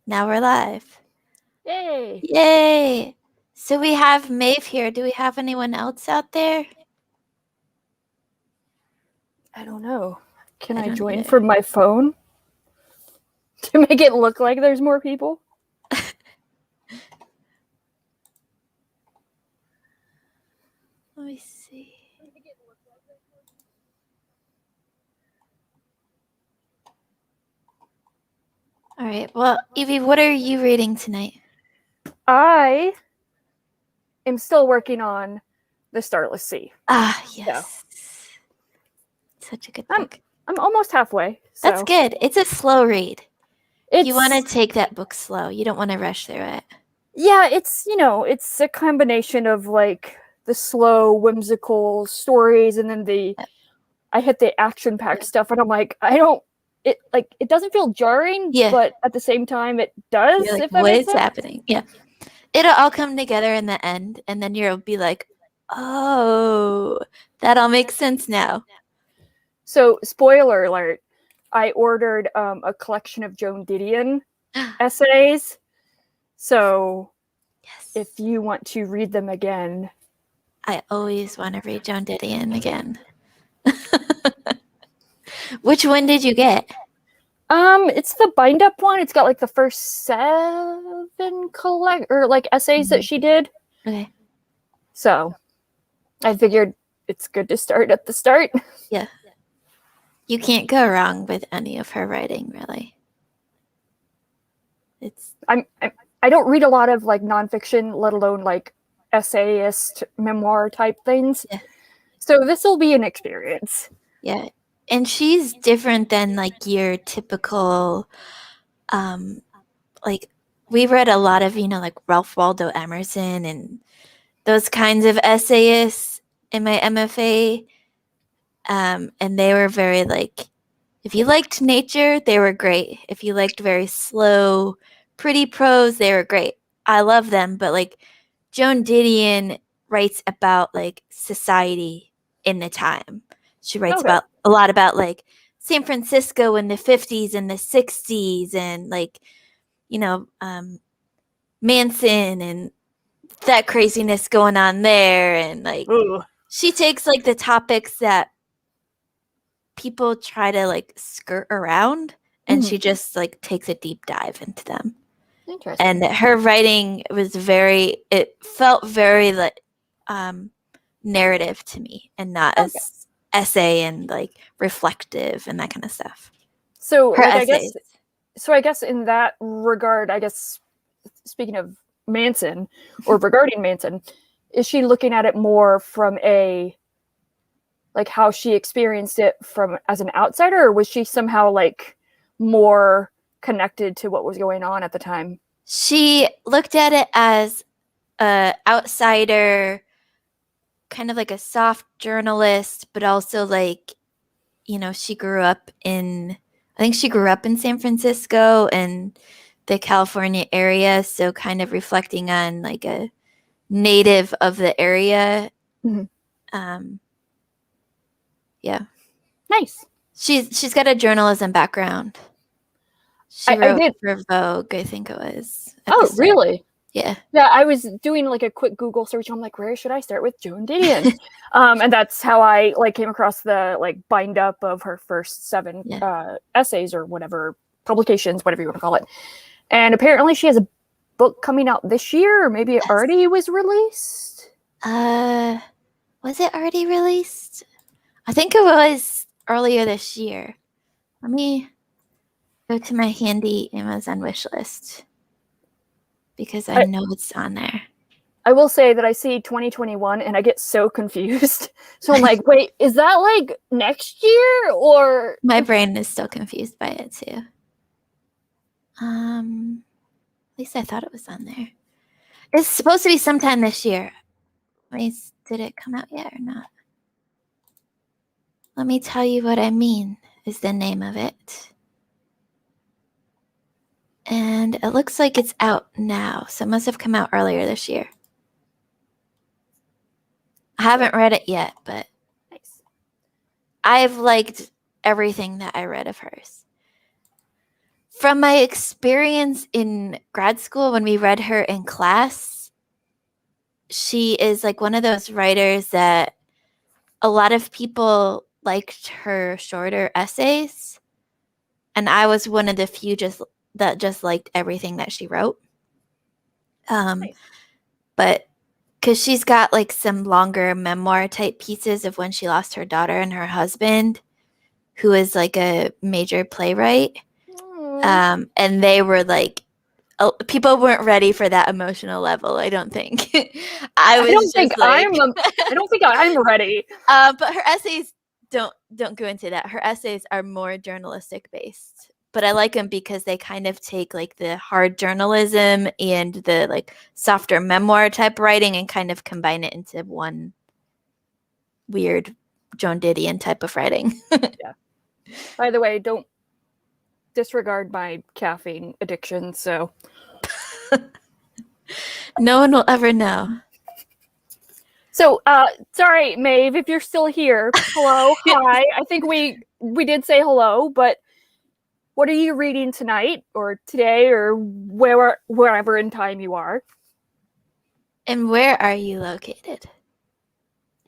Now we're live. Yay! Yay! So we have Maeve here. Do we have anyone else out there? I don't know. Can I don't join either. from my phone to make it look like there's more people? Let me see. All right. Well, Evie, what are you reading tonight? I am still working on The Starless Sea. Ah, yes. Such a good book. I'm almost halfway. So That's good. It's a slow read. It's, You want to take that book slow. You don't want to rush through it. Yeah, it's a combination of like the slow, whimsical stories, and then I hit the action-packed stuff, and I'm like, it doesn't feel jarring, Yeah. but at the same time, it does. You're like, if that what makes is sense. happening? Yeah. It'll all come together in the end, and then you'll be like, oh, that all makes sense now. So, spoiler alert, I ordered a collection of Joan Didion essays. So, Yes. if you want to read them again. I always want to read Joan Didion again. Which one did you get? It's the bind up one. It's got like the first 7 essays that she did. Okay. So, I figured it's good to start at the start. Yeah. You can't go wrong with any of her writing, really. I don't read a lot of like nonfiction, let alone like essayist memoir type things. Yeah. So this will be an experience. Yeah. And she's different than like your typical like we read a lot of, like Ralph Waldo Emerson and those kinds of essayists in my MFA. And they were very like, if you liked nature, they were great. If you liked very slow, pretty prose, they were great. I love them, but like Joan Didion writes about like society in the time. She writes about a lot about like San Francisco in the 50s and the 60s and like, Manson and that craziness going on there. And like, she takes like the topics that people try to like skirt around and she just like takes a deep dive into them. Interesting. And her writing was it felt very like narrative to me and not as essay and like reflective and that kind of stuff. So her like essays. I guess in that regard, I guess speaking of Manson or regarding Manson, is she looking at it more from a like how she experienced it from as an outsider, or was she somehow like more connected to what was going on at the time? She looked at it as a outsider, kind of like a soft journalist, but also like, she grew up in San Francisco and the California area, so kind of reflecting on like a native of the area. Yeah. Nice. She's got a journalism background. She wrote for Vogue, I think it was. Oh, really? Yeah. Yeah, I was doing like a quick Google search. I'm like, where should I start with Joan Didion? And that's how I like came across the like bind up of her first 7 essays or whatever, publications, whatever you want to call it. And apparently she has a book coming out this year, or maybe it already was released. Was it already released? I think it was earlier this year. Let me go to my handy Amazon wish list because I know it's on there. I will say that I see 2021 and I get so confused. So I'm like, wait, is that like next year or? My brain is still confused by it too. At least I thought it was on there. It's supposed to be sometime this year. Did it come out yet or not? Let me tell you what I mean is the name of it. And it looks like it's out now, so it must have come out earlier this year. I haven't read it yet, but nice. I've liked everything that I read of hers. From my experience in grad school, when we read her in class, she is like one of those writers that a lot of people liked her shorter essays, and I was one of the few that just liked everything that she wrote. Nice. But because she's got like some longer memoir type pieces of when she lost her daughter and her husband, who is like a major playwright. And they were like, people weren't ready for that emotional level. I don't think. I don't think I'm ready. But her essays don't go into that. Her essays are more journalistic based. But I like them because they kind of take like the hard journalism and the like softer memoir type writing and kind of combine it into one weird Joan Didion type of writing. Yeah. By the way, don't disregard my caffeine addiction. So no one will ever know. So, sorry, Maeve, if you're still here. Hello, hi. I think we did say hello, but what are you reading tonight or today or wherever in time you are? And where are you located?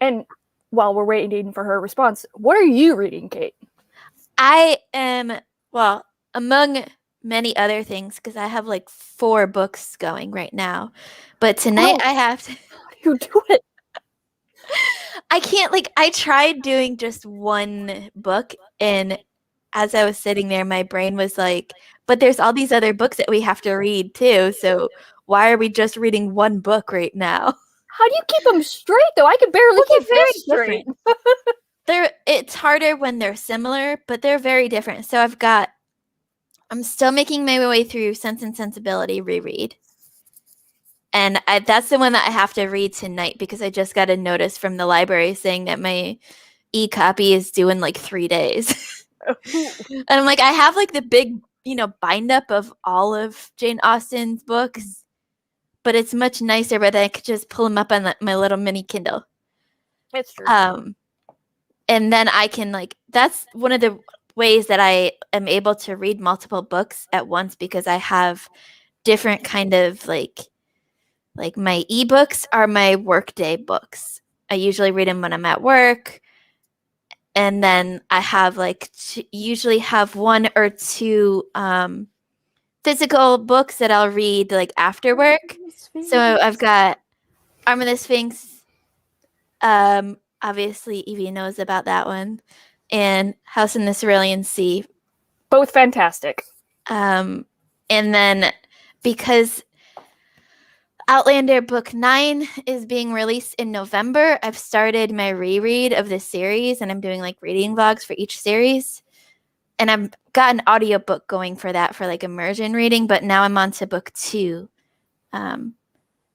And while we're waiting for her response, what are you reading, Kate? I am, well, among many other things, because I have like 4 books going right now. But tonight I have to. How do you do it? I can't, like, I tried doing just one book, and as I was sitting there, my brain was like, but there's all these other books that we have to read too. So why are we just reading one book right now? How do you keep them straight, though? I can barely keep this straight. It's harder when they're similar, but they're very different. So I'm still making my way through Sense and Sensibility reread. And that's the one that I have to read tonight because I just got a notice from the library saying that my e-copy is due in like 3 days. And I'm like, I have like the big, bind up of all of Jane Austen's books, but it's much nicer, but I could just pull them up on my little mini Kindle. That's true. And then I can that's one of the ways that I am able to read multiple books at once because I have different kind of like my ebooks are my workday books. I usually read them when I'm at work. And then I have usually have 1 or 2 physical books that I'll read after work. So I've got Arm of the Sphinx. Obviously Evie knows about that one. And House in the Cerulean Sea. Both fantastic. And then because Outlander Book 9 is being released in November, I've started my reread of the series, and I'm doing reading vlogs for each series. And I've got an audiobook going for that for immersion reading, but now I'm on to book 2,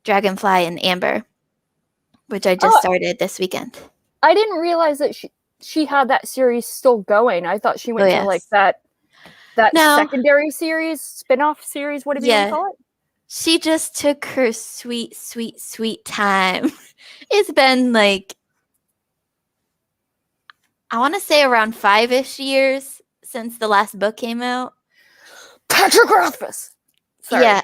Dragonfly and Amber, which I just started this weekend. I didn't realize that she had that series still going. I thought she went to that secondary series, spin-off series, whatever you want to call it. She just took her sweet, sweet, sweet time. It's been I want to say around 5-ish years since the last book came out. Patrick Rothfuss. Sorry. Yeah.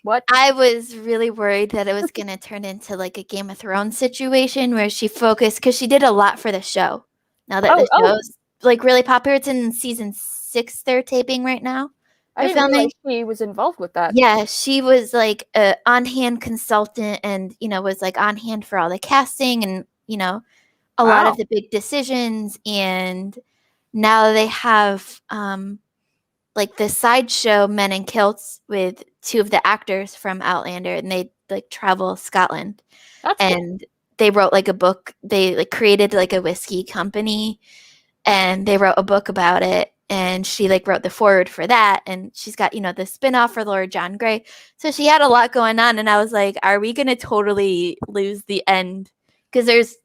What? I was really worried that it was going to turn into a Game of Thrones situation where she focused, because she did a lot for the show. Now that the show's really popular, it's in season 6 they're taping right now. I didn't realize she was involved with that. Yeah, she was a on-hand consultant and, was on hand for all the casting and, a lot of the big decisions. And now they have the sideshow Men in Kilts with 2 of the actors from Outlander, and they travel Scotland. That's and cool. They wrote a book. They created a whiskey company, and they wrote a book about it. And she wrote the foreword for that, and she's got the spinoff for Lord John Grey. So she had a lot going on, and I was like, "Are we gonna totally lose the end?" Because there's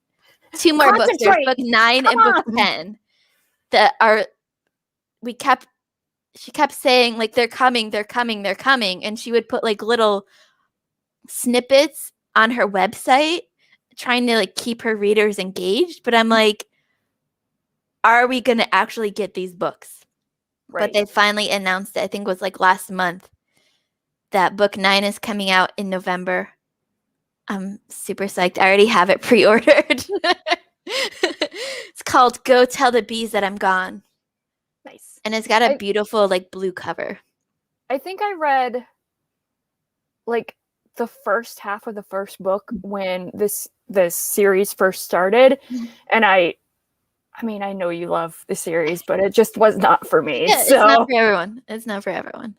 2 more books. There's book 9 and book 10 that are. She kept saying they're coming, they're coming, they're coming, and she would put little snippets on her website, trying to keep her readers engaged. But I'm like, are we gonna actually get these books? but they finally announced it. I think it was like last month that book 9 is coming out in November. I'm super psyched. I already have it pre-ordered. It's called Go Tell the Bees That I'm Gone. Nice. And it's got a beautiful like blue cover. I think I read like the first half of the first book when this series first started, and I mean, I know you love the series, but it just was not for me. Yeah, so. It's not for everyone. It's not for everyone.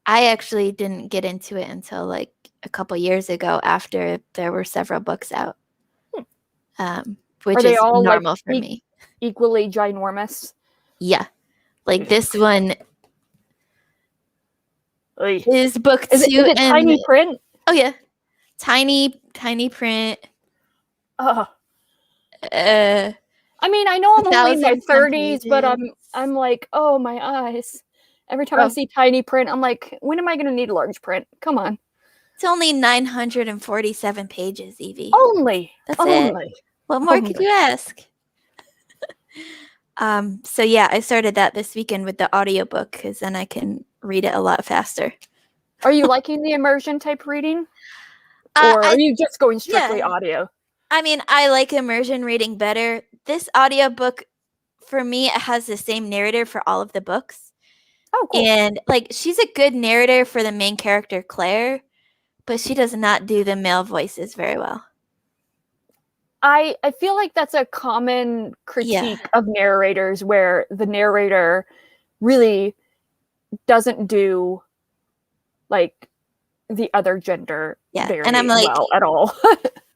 I actually didn't get into it until like a couple years ago after there were several books out, which is all normal for me. Equally ginormous? Yeah. Like this one is book 2. Is it tiny print? Oh, yeah. Tiny print. Oh. I mean, I know I'm only in my 30s, but I'm like, oh, my eyes. Every time I see tiny print, I'm like, when am I going to need large print? Come on. It's only 947 pages, Evie. Only. That's it. What more could you ask? So yeah, I started that this weekend with the audiobook because then I can read it a lot faster. Are you liking the immersion type reading? Or are you just going strictly audio? I mean, I like immersion reading better. This audiobook, for me, it has the same narrator for all of the books. Oh, cool. And like, she's a good narrator for the main character, Claire, but she does not do the male voices very well. I feel like that's a common critique of narrators, where the narrator really doesn't do like the other gender very and I'm like, well at all.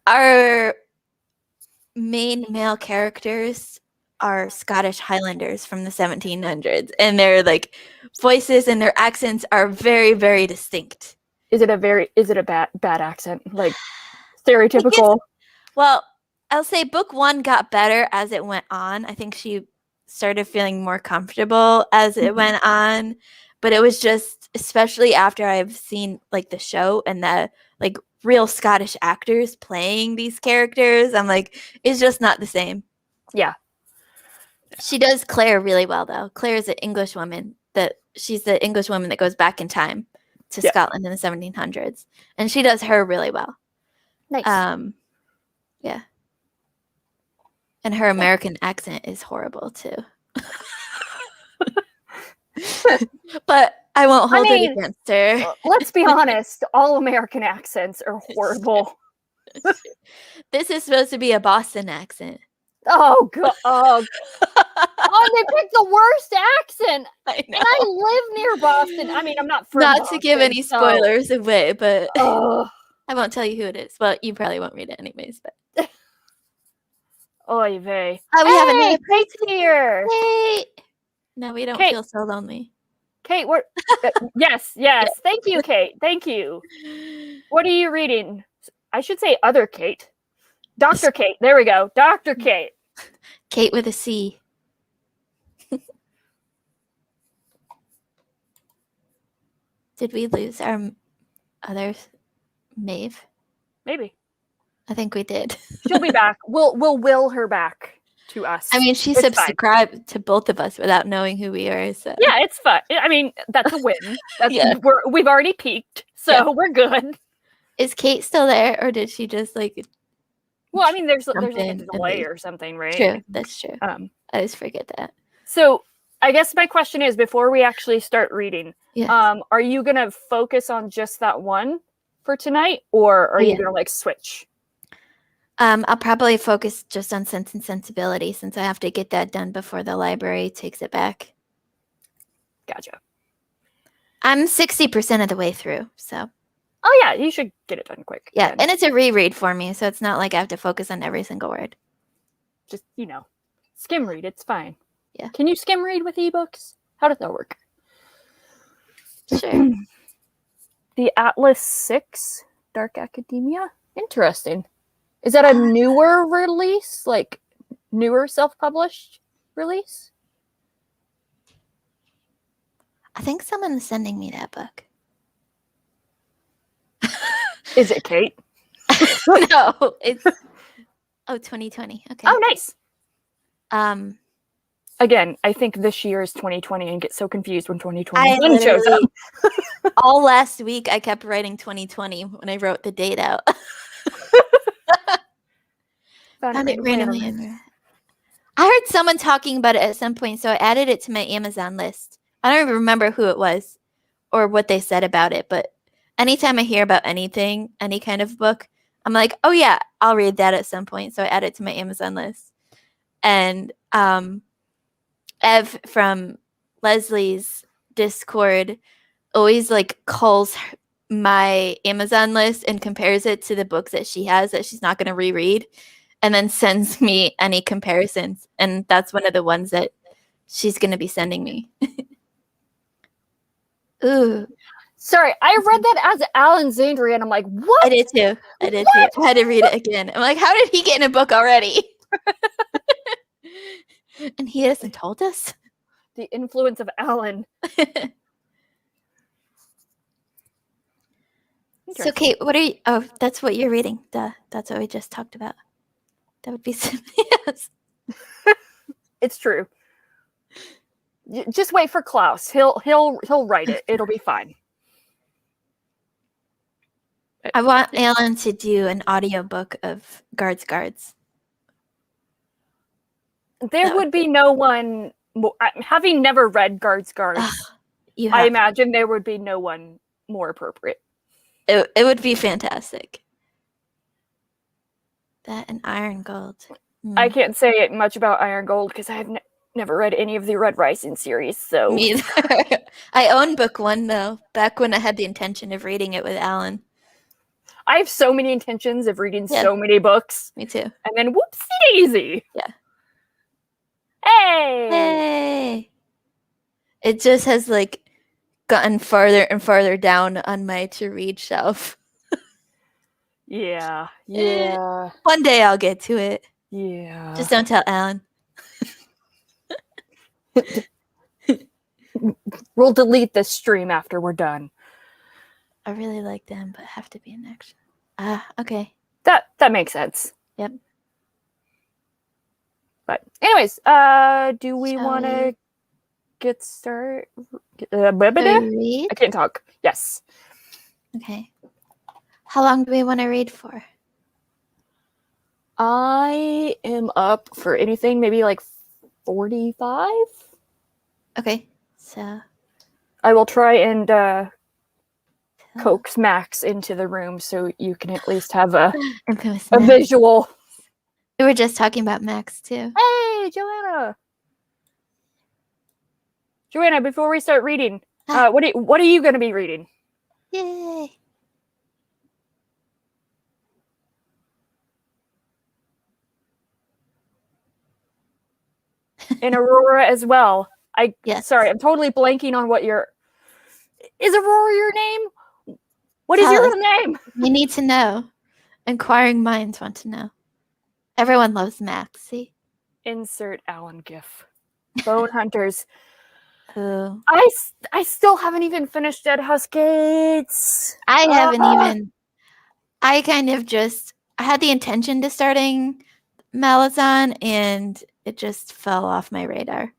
Our main male characters are Scottish Highlanders from the 1700s, and their like voices and their accents are very, very distinct. Is it a bad accent? Like stereotypical? Well, I'll say book 1 got better as it went on. I think she started feeling more comfortable as it went on, but it was just, especially after I've seen like the show and the like real Scottish actors playing these characters, I'm like, it's just not the same. Yeah. She does Claire really well, though. Claire is an English woman. She's the English woman that goes back in time to Scotland in the 1700s, and she does her really well. Nice. Yeah. And her American accent is horrible too. But I won't hold it against her. Let's be honest, all American accents are horrible. This is supposed to be a Boston accent. Oh god. Oh, they picked the worst accent. I know. And I live near Boston. I mean, I'm not from Not Boston, to give any spoilers away, but I won't tell you who it is. Well, you probably won't read it anyways, but oy vey. Oh, we have another Kate's here. Kate. No, we don't feel so lonely. Kate, what? Yes. Thank you, Kate. Thank you. What are you reading? I should say other Kate. Dr. Kate. There we go. Dr. Kate. Kate with a C. Did we lose our other Maeve? Maybe. I think we did. She'll be back. We'll will her back to us. I mean, she subscribed to both of us without knowing who we are. So yeah, it's fun. I mean, that's a win. We've already peaked, so we're good. Is Kate still there, or did she just like? Well, I mean, there's like a delay or something, right? True, that's true. I always forget that. So I guess my question is, before we actually start reading, are you gonna focus on just that one for tonight, or are you gonna like switch? I'll probably focus just on Sense and Sensibility since I have to get that done before the library takes it back. Gotcha. I'm 60% of the way through, so. Oh yeah, you should get it done quick. Yeah, and it's a reread for me, so it's not like I have to focus on every single word. Just, skim read. It's fine. Yeah. Can you skim read with ebooks? How does that work? Sure. The Atlas 6, Dark Academia? Interesting. Is that a newer release? Like, newer self-published release? I think someone's sending me that book. Is it Kate? No, it's 2020. Okay. Oh, nice. Again, I think this year is 2020 and get so confused when I 2021 shows up. literally, all last week, I kept writing 2020 when I wrote the date out. Found it randomly. I heard someone talking about it at some point, so I added it to my Amazon list. I don't even remember who it was or what they said about it, but anytime I hear about anything, any kind of book, I'm like, oh yeah, I'll read that at some point. So I add it to my Amazon list. And Ev from Leslie's Discord always like calls my Amazon list and compares it to the books that she has that she's not going to reread, and then sends me any comparisons. And that's one of the ones that she's going to be sending me. Ooh, Sorry, I read that as Alexandria, and I'm like, what? I did too. I did too. I had to read it again. I'm like, how did he get in a book already? And he hasn't told us. The influence of Alan. So, Kate, what are you? Oh, that's what you're reading. Duh. That's what we just talked about. That would be yes. It's true. Just wait for Klaus. He'll write it. It'll be fine. I want Alan to do an audiobook of Guards. There would be no one. Having never read Guards, I imagine there would be no one more appropriate. It would be fantastic. That and Iron Gold. I can't say much about Iron Gold because I have never read any of the Red Rising series. So me either. I own book 1 though. Back when I had the intention of reading it with Alan. I have so many intentions of reading so many books. Me too. And then whoopsie daisy. Yeah. Hey. It just has like gotten farther and farther down on my to read shelf. Yeah. One day I'll get to it. Yeah. Just don't tell Alan. We'll delete this stream after we're done. I really like them, but have to be in action. Okay. That makes sense. Yep. But anyways, do we want to get started? Read? I can't talk. Yes. Okay. How long do we want to read for? I am up for anything, maybe like 45. Okay. So I will try and coax Max into the room so you can at least have a visual. We were just talking about Max too. Hey, Joanna. Joanna, before we start reading, what are you going to be reading? Yay. And Aurora as well. Yes. Sorry, I'm totally blanking on what your... Is Aurora your name? What is your name? You need to know. Inquiring minds want to know. Everyone loves Max, see? Insert Alan gif. Bone Hunters. Oh. I still haven't even finished Dead House Gates. I haven't even. I kind of just... I had the intention to starting Malazan, and it just fell off my radar.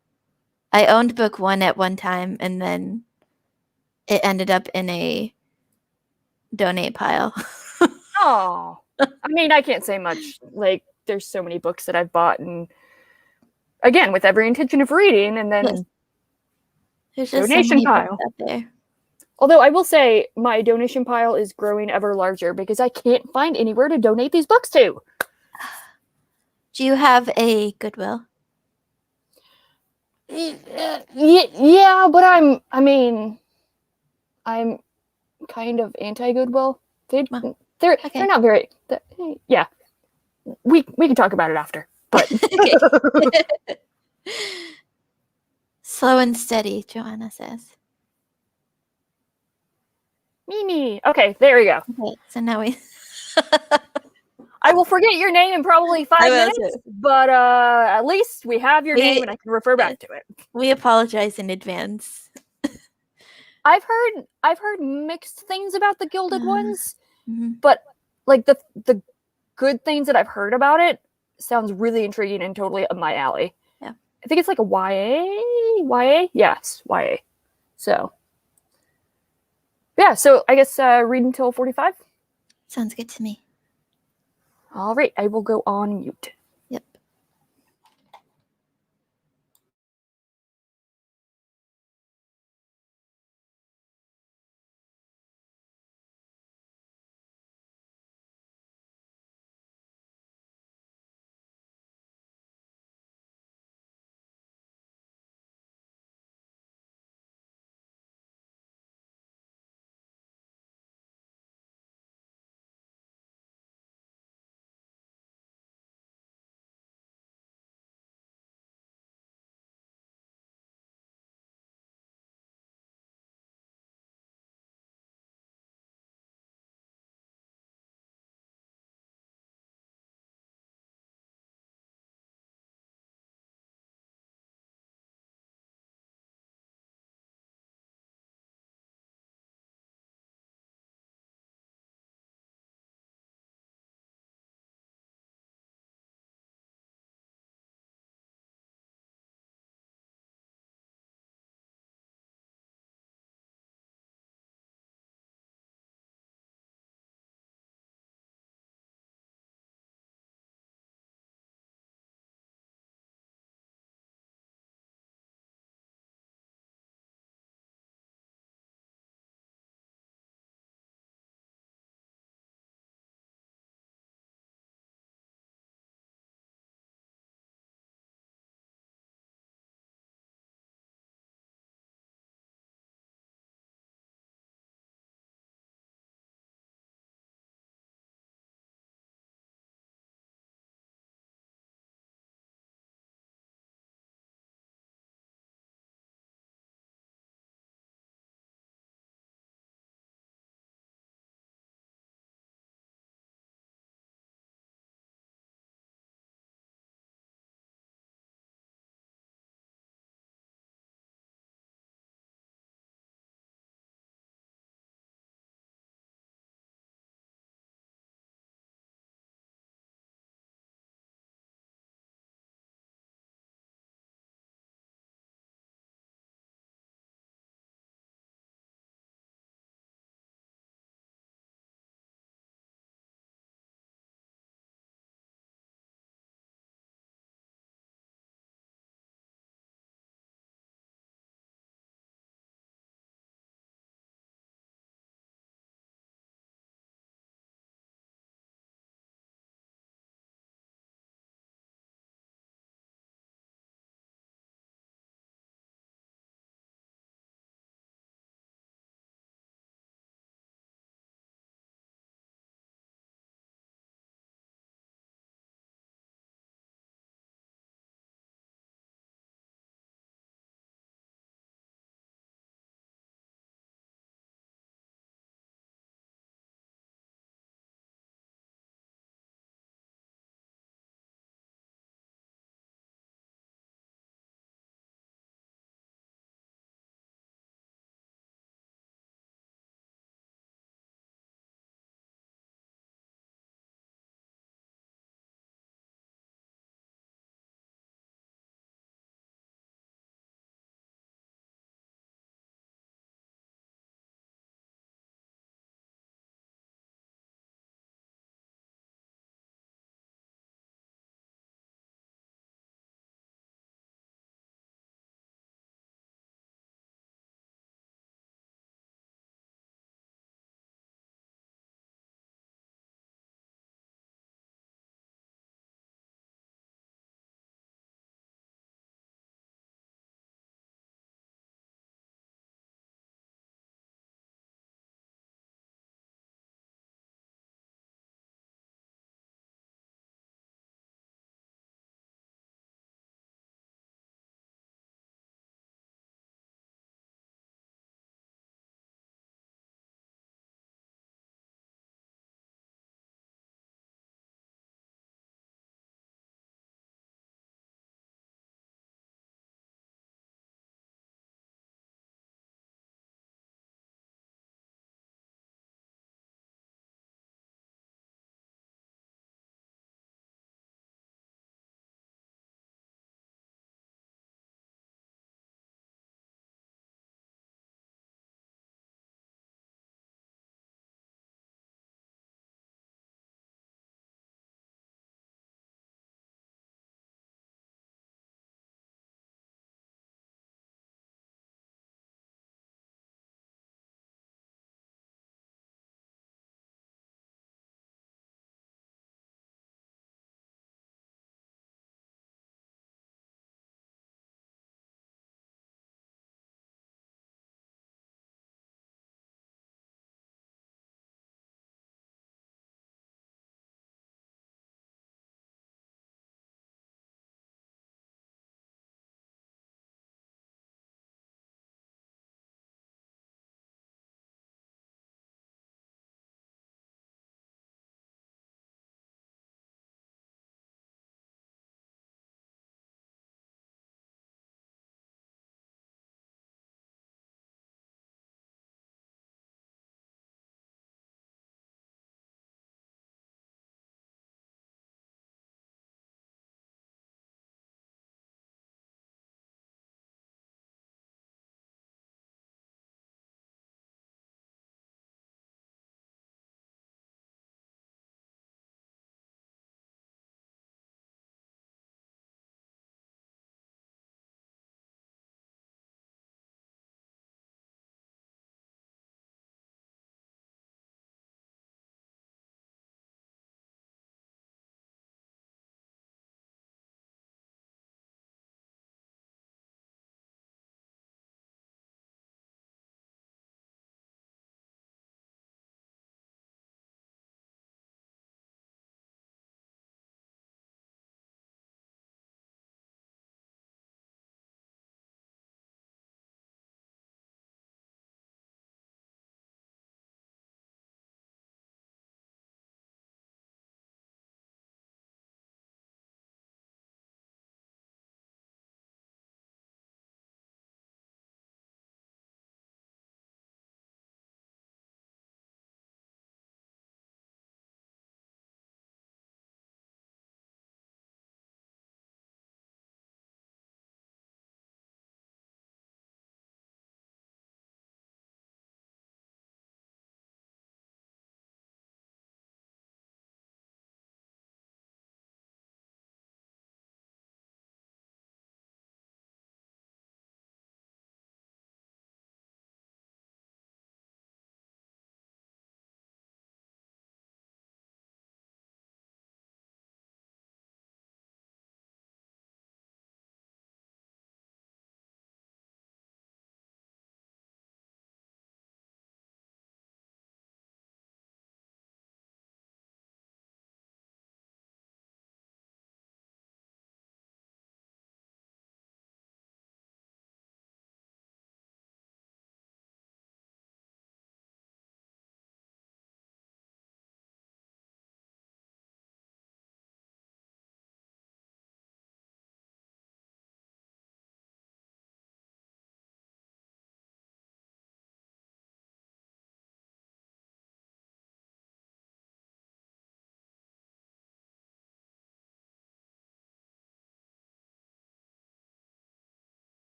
I owned book 1 at one time, and then it ended up in a donate pile. Oh. I mean, I can't say much. Like, there's so many books that I've bought, and again, with every intention of reading, and then there's just donation so pile up there. Although I will say my donation pile is growing ever larger because I can't find anywhere to donate these books to. Do you have a Goodwill? Yeah, but I'm kind of anti-Goodwill. They're not very... yeah. We can talk about it after. But Slow and steady, Joanna says. Mimi. Okay, there we go. Okay, so now we... I will forget your name in probably 5 minutes, but at least we have your name and I can refer back to it. We apologize in advance. I've heard mixed things about the Gilded Ones, Mm-hmm. but like the good things that I've heard about it sounds really intriguing and totally up my alley. Yeah. I think it's like a YA. Yes, YA. So yeah, so I guess read until 45. Sounds good to me. All right, I will go on mute. Yep.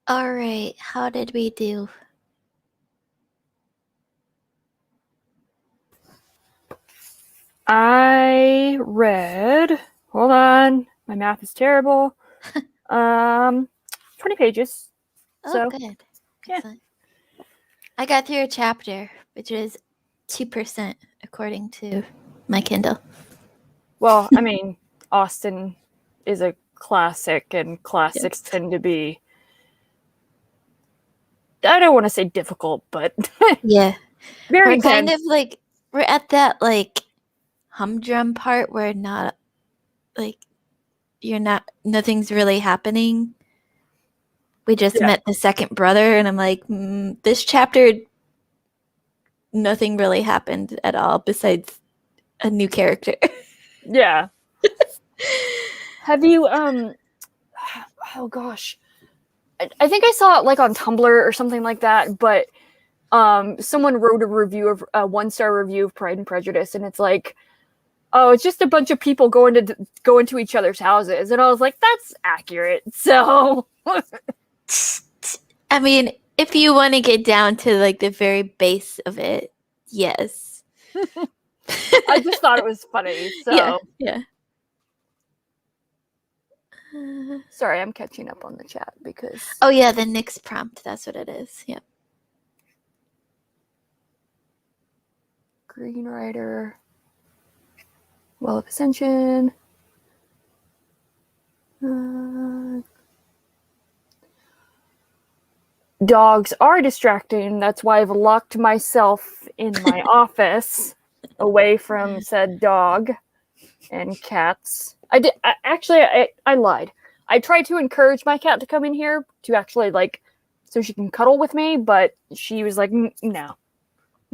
All right, how did we do? I read, hold on, my math is terrible. 20 pages. Oh, So, good. yeah. Excellent. I got through a chapter, which is 2% according to my Kindle. Well, I mean, Austen is a classic, and classics tend to be, I don't want to say difficult, but Yeah. very We're kind intense. of like, we're at that like humdrum part where not like, nothing's really happening. We just Yeah. met the second brother, and I'm like, this chapter, nothing really happened at all besides a new character. Yeah. Have you, oh gosh. I think I saw it like on Tumblr or something like that, but someone wrote a review of a 1-star review of Pride and Prejudice, and it's like, oh, it's just a bunch of people going into each other's houses, and I was like, that's accurate. So, I mean, if you want to get down to like the very base of it, yes. I just thought it was funny. So, yeah. Sorry, I'm catching up on the chat because. Oh yeah, the Nyx prompt. That's what it is. Yep. Green Rider. Well of Ascension. Dogs are distracting. That's why I've locked myself in my office away from said dog and cats. I lied. I tried to encourage my cat to come in here to actually so she can cuddle with me, but she was like, no,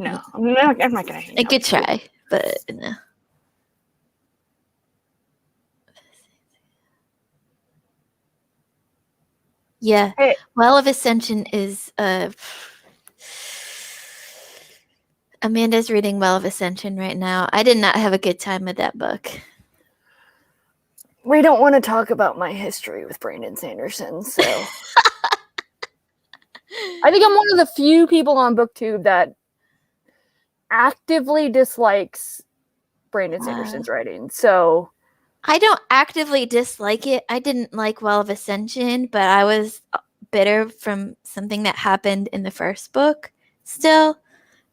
I'm not gonna hang A out good with you." try, but no. Yeah. Hey. Well of Ascension is Amanda's reading Well of Ascension right now. I did not have a good time with that book. We don't want to talk about my history with Brandon Sanderson, so I think I'm one of the few people on BookTube that actively dislikes Brandon Sanderson's writing. So I don't actively dislike it. I didn't like Well of Ascension, but I was bitter from something that happened in the first book still.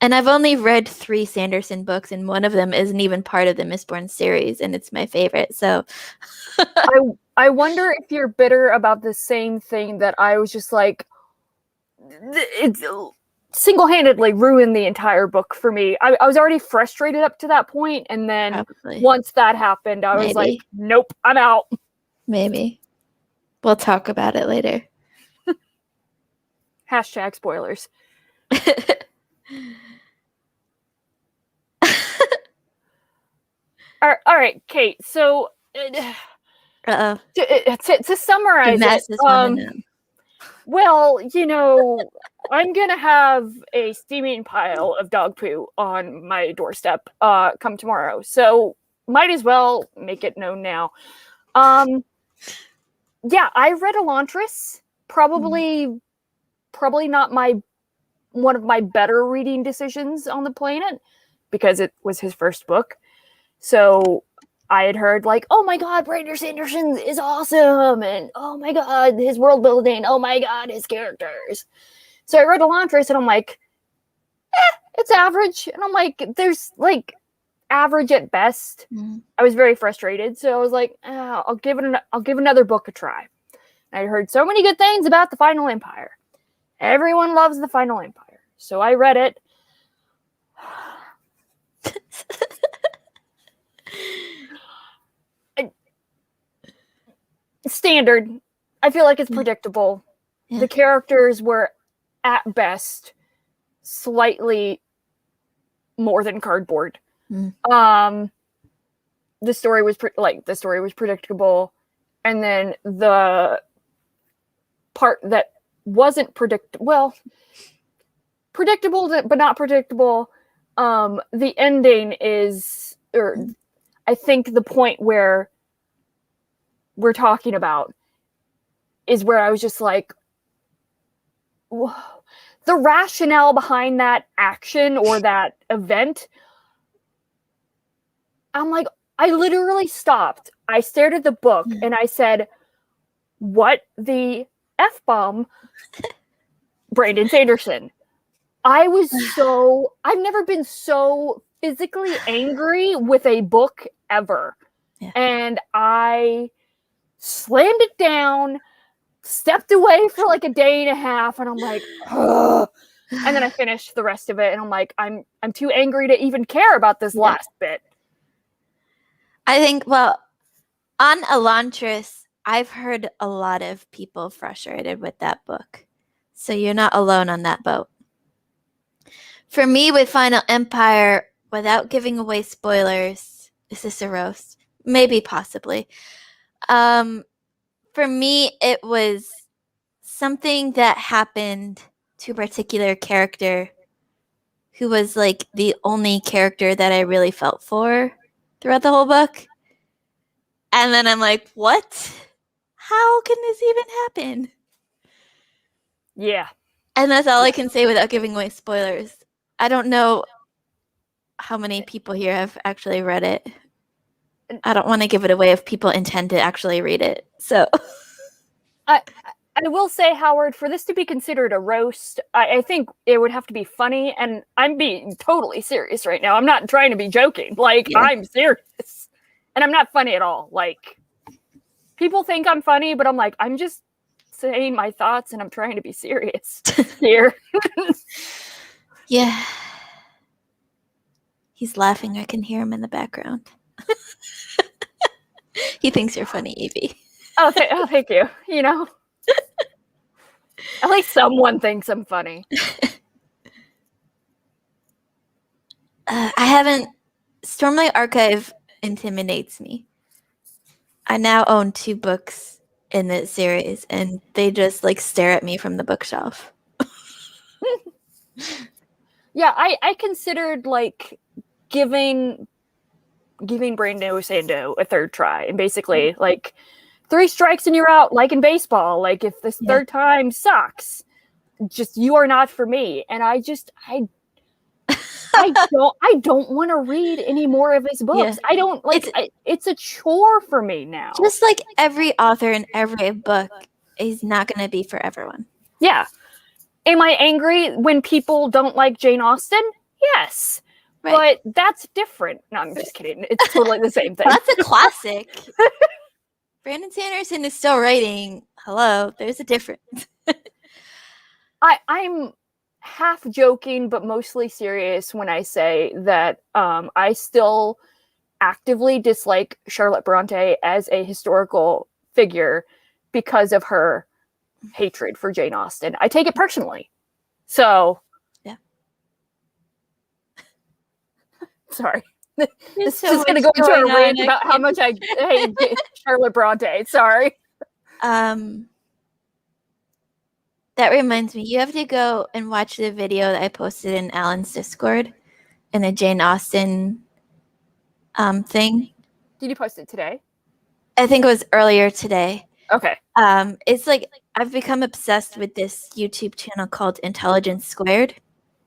And I've only read 3 Sanderson books, and one of them isn't even part of the Mistborn series, and it's my favorite. So I wonder if you're bitter about the same thing that I was just like, it's single-handedly ruined the entire book for me. I was already frustrated up to that point, and then probably. once that happened, I was like, nope, I'm out. Maybe. We'll talk about it later. Hashtag spoilers. All right, Kate. So, to summarize it, well, I'm gonna have a steaming pile of dog poo on my doorstep come tomorrow. So might as well make it known now. Yeah, I read Elantris. Probably not one of my better reading decisions on the planet because it was his first book. So I had heard oh my God, Brandon Sanderson is awesome, and oh my God, his world building, oh my God, his characters. So I read Elantris, and I'm like, it's average, and I'm like, there's average at best. I was very frustrated, so I was like, I'll give another book a try. I heard so many good things about The Final Empire. Everyone loves The Final Empire, so I read it. Standard. I feel like it's predictable. The characters were at best slightly more than cardboard. The story was predictable, and then the part that wasn't predictable but not predictable, the ending is, or I think the point where we're talking about is where I was just like, the rationale behind that action or that event, I'm like, I literally stopped. I stared at the book and I said, what the F-bomb, Brandon Sanderson. I've never been so physically angry with a book ever. Yeah. And I slammed it down, stepped away for like a day and a half, and I'm like, ugh. And then I finished the rest of it, and I'm like, I'm too angry to even care about this last bit. I think, well, on Elantris, I've heard a lot of people frustrated with that book. So you're not alone on that boat. For me, with Final Empire, without giving away spoilers, is this a roast? Maybe, possibly. For me, it was something that happened to a particular character who was like the only character that I really felt for throughout the whole book. And then I'm like, what? How can this even happen? Yeah. And that's all I can say without giving away spoilers. I don't know how many people here have actually read it. I don't want to give it away if people intend to actually read it. So I will say, Howard, for this to be considered a roast, I think it would have to be funny, and I'm being totally serious right now. I'm not trying to be joking. Like, yeah. I'm serious. And I'm not funny at all. Like, people think I'm funny, but I'm like, I'm just saying my thoughts, and I'm trying to be serious here. Yeah. He's laughing. I can hear him in the background. He thinks you're funny, Evie. Oh, thank you. You know? At least someone thinks I'm funny. I haven't... Stormlight Archive intimidates me. I now own 2 books in the series, and they just, like, stare at me from the bookshelf. Yeah, I considered, like, giving Brando Sando a third try, and basically, like... 3 strikes and you're out, like in baseball. Like, if this third time sucks, just, you are not for me. And I don't want to read any more of his books. Yeah. I don't like it's a chore for me now. Just like every author in every book is not going to be for everyone. Yeah. Am I angry when people don't like Jane Austen? Yes. Right. But that's different. No, I'm just kidding. It's totally the same thing. Well, that's a classic. Brandon Sanderson is still writing. Hello, there's a difference. I'm half joking, but mostly serious when I say that I still actively dislike Charlotte Bronte as a historical figure because of her hatred for Jane Austen. I take it personally. So, yeah. Sorry. This is going to go into a rant about how much I hate Charlotte Bronte. Sorry. That reminds me, you have to go and watch the video that I posted in Alan's Discord in the Jane Austen thing. Did you post it today? I think it was earlier today. Okay. It's like I've become obsessed with this YouTube channel called Intelligence Squared.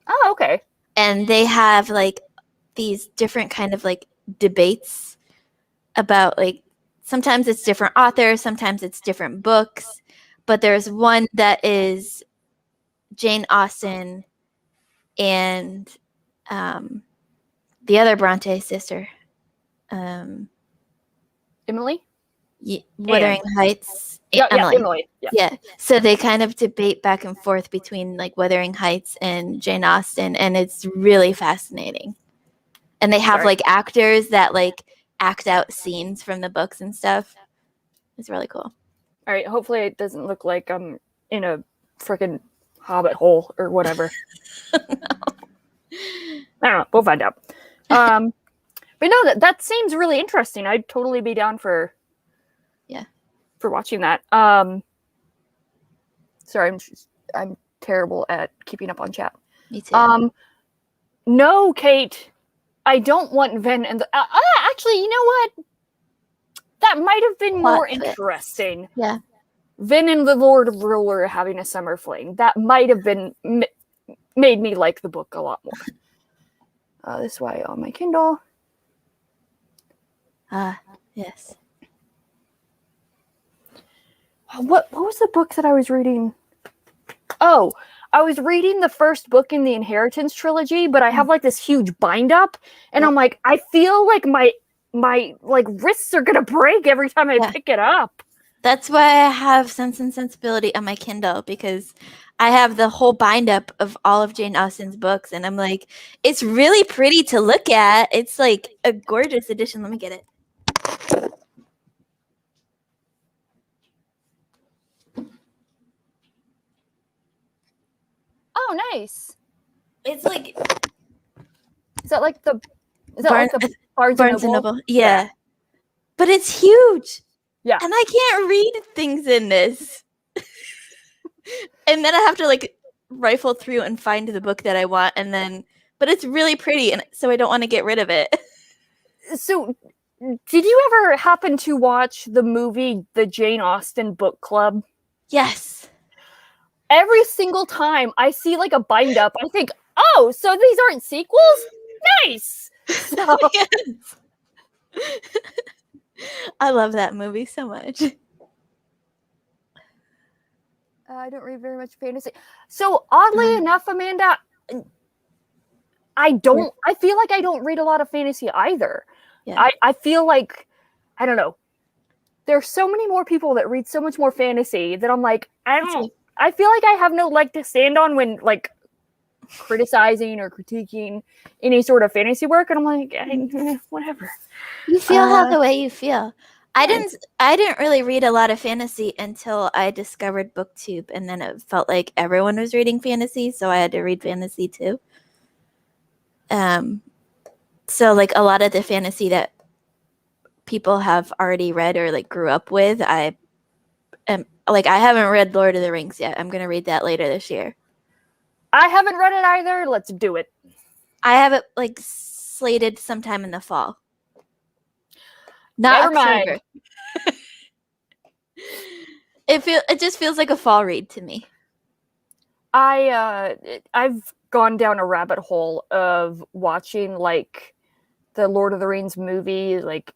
Oh, okay. And they have like these different kind of like debates about like sometimes it's different authors, sometimes it's different books, but there's one that is Jane Austen and the other Bronte sister, Emily? Wuthering Heights. Emily. Emily. Yeah. So they kind of debate back and forth between like Wuthering Heights and Jane Austen, and it's really fascinating. And they have like actors that like act out scenes from the books and stuff. It's really cool. All right. Hopefully it doesn't look like I'm in a freaking hobbit hole or whatever. No. I don't know. We'll find out. But no, that seems really interesting. I'd totally be down for watching that. Sorry, I'm terrible at keeping up on chat. Me too. No, Kate. I don't want Ven and actually, you know what? That might have been more interesting. Yeah. Vin and the Lord of Ruler having a summer fling. That might have been made me like the book a lot more. This way on my Kindle. Yes. What was the book that I was reading? Oh, I was reading the first book in the Inheritance trilogy, but I have like this huge bind up, and Yeah. I'm like, I feel like my like wrists are gonna break every time I pick it up. That's why I have Sense and Sensibility on my Kindle, because I have the whole bind up of all of Jane Austen's books, and I'm like, it's really pretty to look at. It's like a gorgeous edition. Let me get it. Oh, nice. It's like Is that like the Barnes Barnes and and Noble? Noble. Yeah. But it's huge. Yeah. And I can't read things in this. And then I have to like rifle through and find the book that I want, and then but it's really pretty, and so I don't want to get rid of it. So, did you ever happen to watch the movie The Jane Austen Book Club? Yes. Every single time I see like a bind up, I think, oh, so these aren't sequels? Nice. So, Yes. I love that movie so much. I don't read very much fantasy. So oddly enough, Amanda, I feel like I don't read a lot of fantasy either. Yeah. I feel like, I don't know. There's so many more people that read so much more fantasy that I'm like, I feel like I have no leg to stand on when like criticizing or critiquing any sort of fantasy work, and I'm like, whatever. You feel how the way you feel. I didn't really read a lot of fantasy until I discovered BookTube, and then it felt like everyone was reading fantasy, so I had to read fantasy too. So like a lot of the fantasy that people have already read or like grew up with, I haven't read Lord of the Rings yet. I'm gonna read that later this year. I haven't read it either. Let's do it. I have it like slated sometime in the fall. Not Never October. mind. It just feels like a fall read to me. I've gone down a rabbit hole of watching like the Lord of the Rings movie, like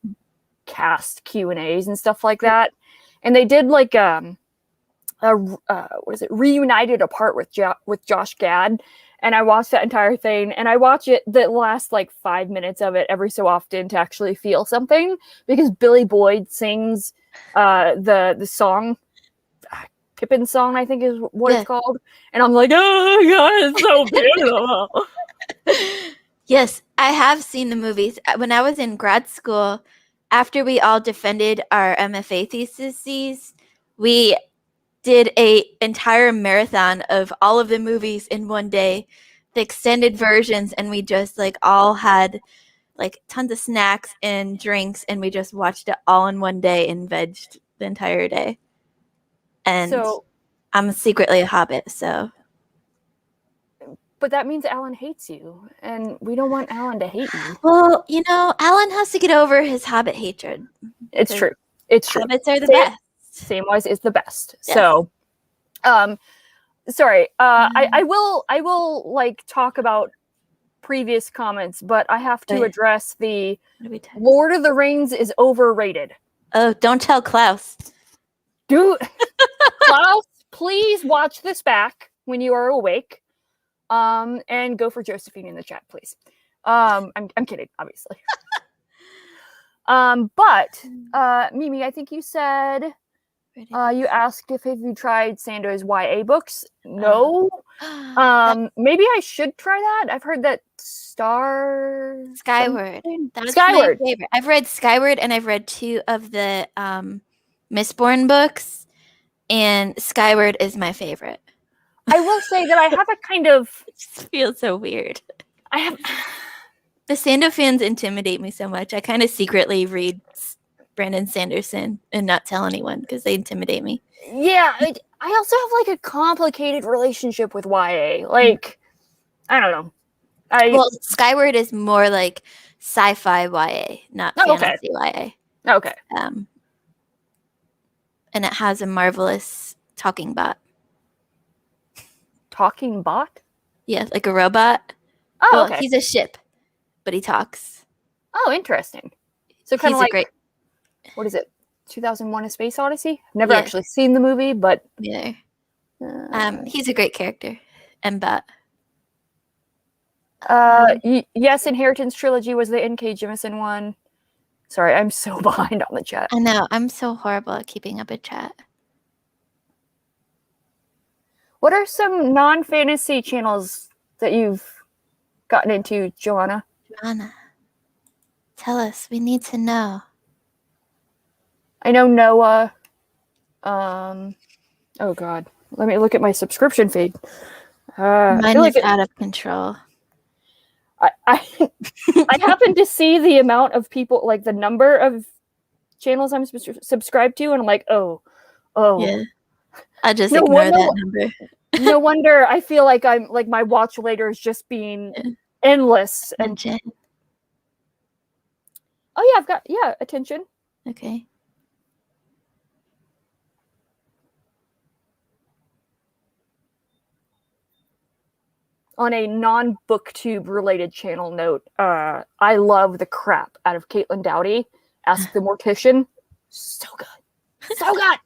cast Q&As and stuff like that. And they did like Reunited Apart with Josh Gad, and I watched that entire thing, and I watch it the last like 5 minutes of it every so often to actually feel something, because Billy Boyd sings the song, Pippin's song, I think is what it's called, and I'm like, oh god, it's so beautiful. Yes, I have seen the movies. When I was in grad school, after we all defended our MFA theses, we did a entire marathon of all of the movies in one day, the extended versions, and we just like all had like tons of snacks and drinks, and we just watched it all in one day and vegged the entire day. And so, I'm secretly a Hobbit, so. But that means Alan hates you, and we don't want Alan to hate you. Well, you know, Alan has to get over his Hobbit hatred. It's true. It's true. Hobbits are the best. Samwise is the best. Yes. So, sorry. I will like talk about previous comments, but I have to address the Lord of the Rings is overrated. Oh, don't tell Klaus. Dude, Klaus, please watch this back when you are awake. And go for Josephine in the chat, please. I'm kidding, obviously. But Mimi, I think you said you asked if have you tried Sandoz YA books. No. Maybe I should try that. I've heard that Skyward. That's Skyward. My favorite. I've read Skyward, and I've read 2 of the Mistborn books, and Skyward is my favorite. I will say that I have a kind of it just feels so weird. I have the Sando fans intimidate me so much. I kind of secretly read Brandon Sanderson and not tell anyone because they intimidate me. Yeah, I also have like a complicated relationship with YA. Like, I don't know. Well, Skyward is more like sci-fi YA, not fantasy YA. Okay. and it has a marvelous talking bot. Talking bot? Yeah, like a robot. Oh, Well, okay. he's a ship, but he talks. Oh, interesting. So kind He's of a like, great what is it? 2001: A Space Odyssey? Never Yeah. actually seen the movie, but yeah. He's a great character. And bot. yes, Inheritance Trilogy was the N.K. Jemisin one. Sorry, I'm so behind on the chat. I know. I'm so horrible at keeping up a chat. What are some non-fantasy channels that you've gotten into, Joanna? Joanna, tell us. We need to know. I know Noah. Oh God, let me look at my subscription feed. I Mine feel is like out of control. I I happen to see the amount of people, like the number of channels I'm subscribed to, and I'm like, oh. Yeah. I just No ignore wonder- that number. No wonder I feel like I'm like my watch later is just being Yeah. endless. And Attention. oh yeah, I've got attention. Okay. On a non-booktube related channel note, I love the crap out of Caitlin Dowdy. Ask the Mortician. So good. So good.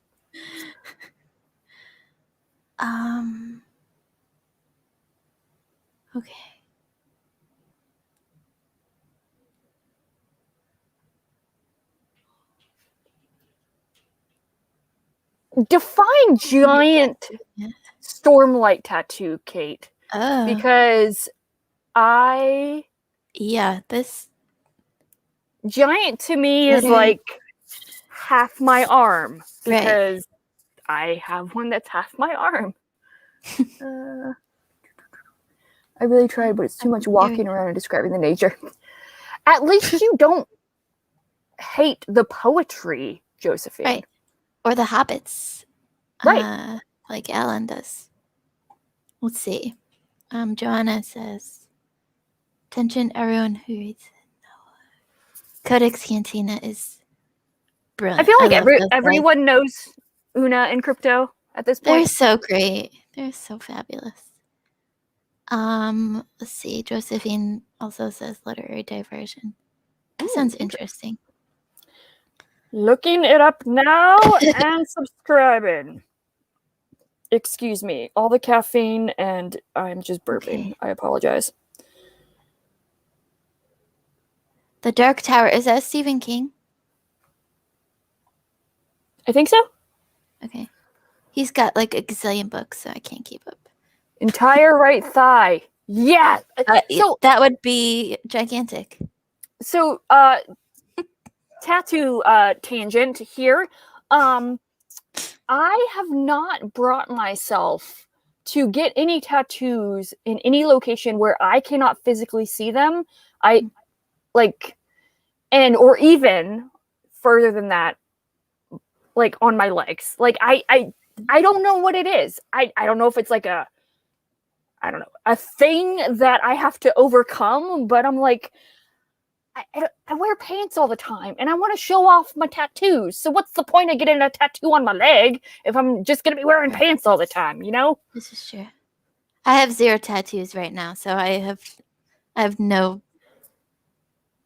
Okay. Define giant Yeah. stormlight tattoo, Kate. Oh. Because this giant to me is Letter- like half my arm. Right. Because I have one that's half my arm. I really tried, but it's too much walking around and describing the nature. At least you don't hate the poetry, Josephine. Right. Or the hobbits. Right. Like Alan does. Let's see. Joanna says, attention everyone who reads it. Codex Cantina is brilliant. I feel like love those everyone knows Una and Crypto at this They're point. so great. They're so fabulous. Let's see. Josephine also says literary diversion. That sounds interesting. Looking it up now and subscribing. Excuse me. All the caffeine and I'm just burping. Okay. I apologize. The Dark Tower, is that Stephen King? I think so. Okay. He's got like a gazillion books, so I can't keep up. Entire right thigh. Yeah. So that would be gigantic. So tattoo tangent here. I have not brought myself to get any tattoos in any location where I cannot physically see them. Or even further than that, like on my legs. Like I don't know what it is. I don't know if it's like a thing that I have to overcome, but I'm like, I wear pants all the time and I want to show off my tattoos. So what's the point of getting a tattoo on my leg if I'm just going to be wearing pants all the time, you know? This is true. I have 0 tattoos right now, so I have no.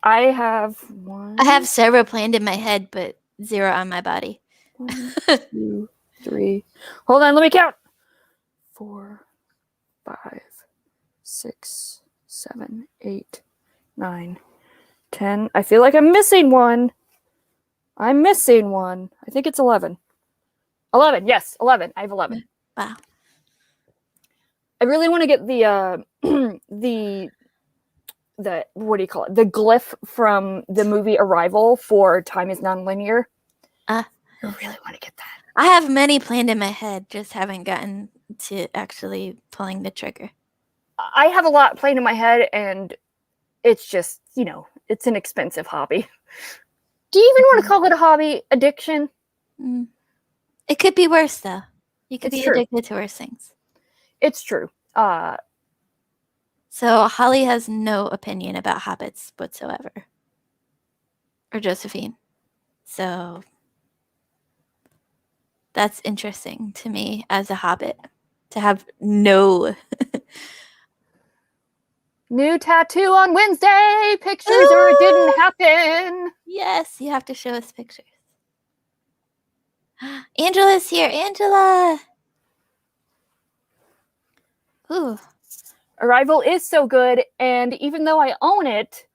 I have one. I have several planned in my head, but 0 on my body. 1, 2, 3. Hold on, let me count. 4, 5, 6, 7, 8, 9, 10. I feel like I'm missing one. I think it's 11. 11, yes, 11. I have 11. Wow. I really want to get the the what do you call it? The glyph from the movie Arrival for Time is Nonlinear. I really want to get that. I have many planned in my head, just haven't gotten to actually pulling the trigger. I have a lot planned in my head, and it's just, it's an expensive hobby. Do you even want to call it a hobby? Addiction? It could be worse, though. You could It's be true. addicted to worse things. It's true. So Holly has no opinion about hobbits whatsoever. Or Josephine. So That's interesting to me as a hobbit to have no. New tattoo on Wednesday. Pictures or it didn't happen. Yes, you have to show us pictures. Angela's here. Angela. Ooh. Arrival is so good, and even though I own it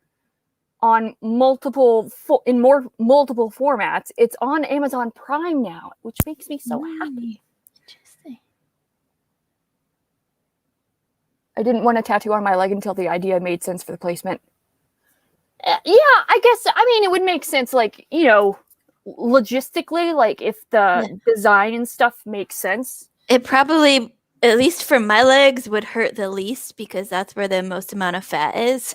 on multiple formats, it's on Amazon Prime now, which makes me so happy. Interesting. I didn't want a tattoo on my leg until the idea made sense for the placement. Yeah, I guess, I mean, it would make sense, like, you know, logistically, like, if the design and stuff makes sense. It probably, at least for my legs, would hurt the least because that's where the most amount of fat is.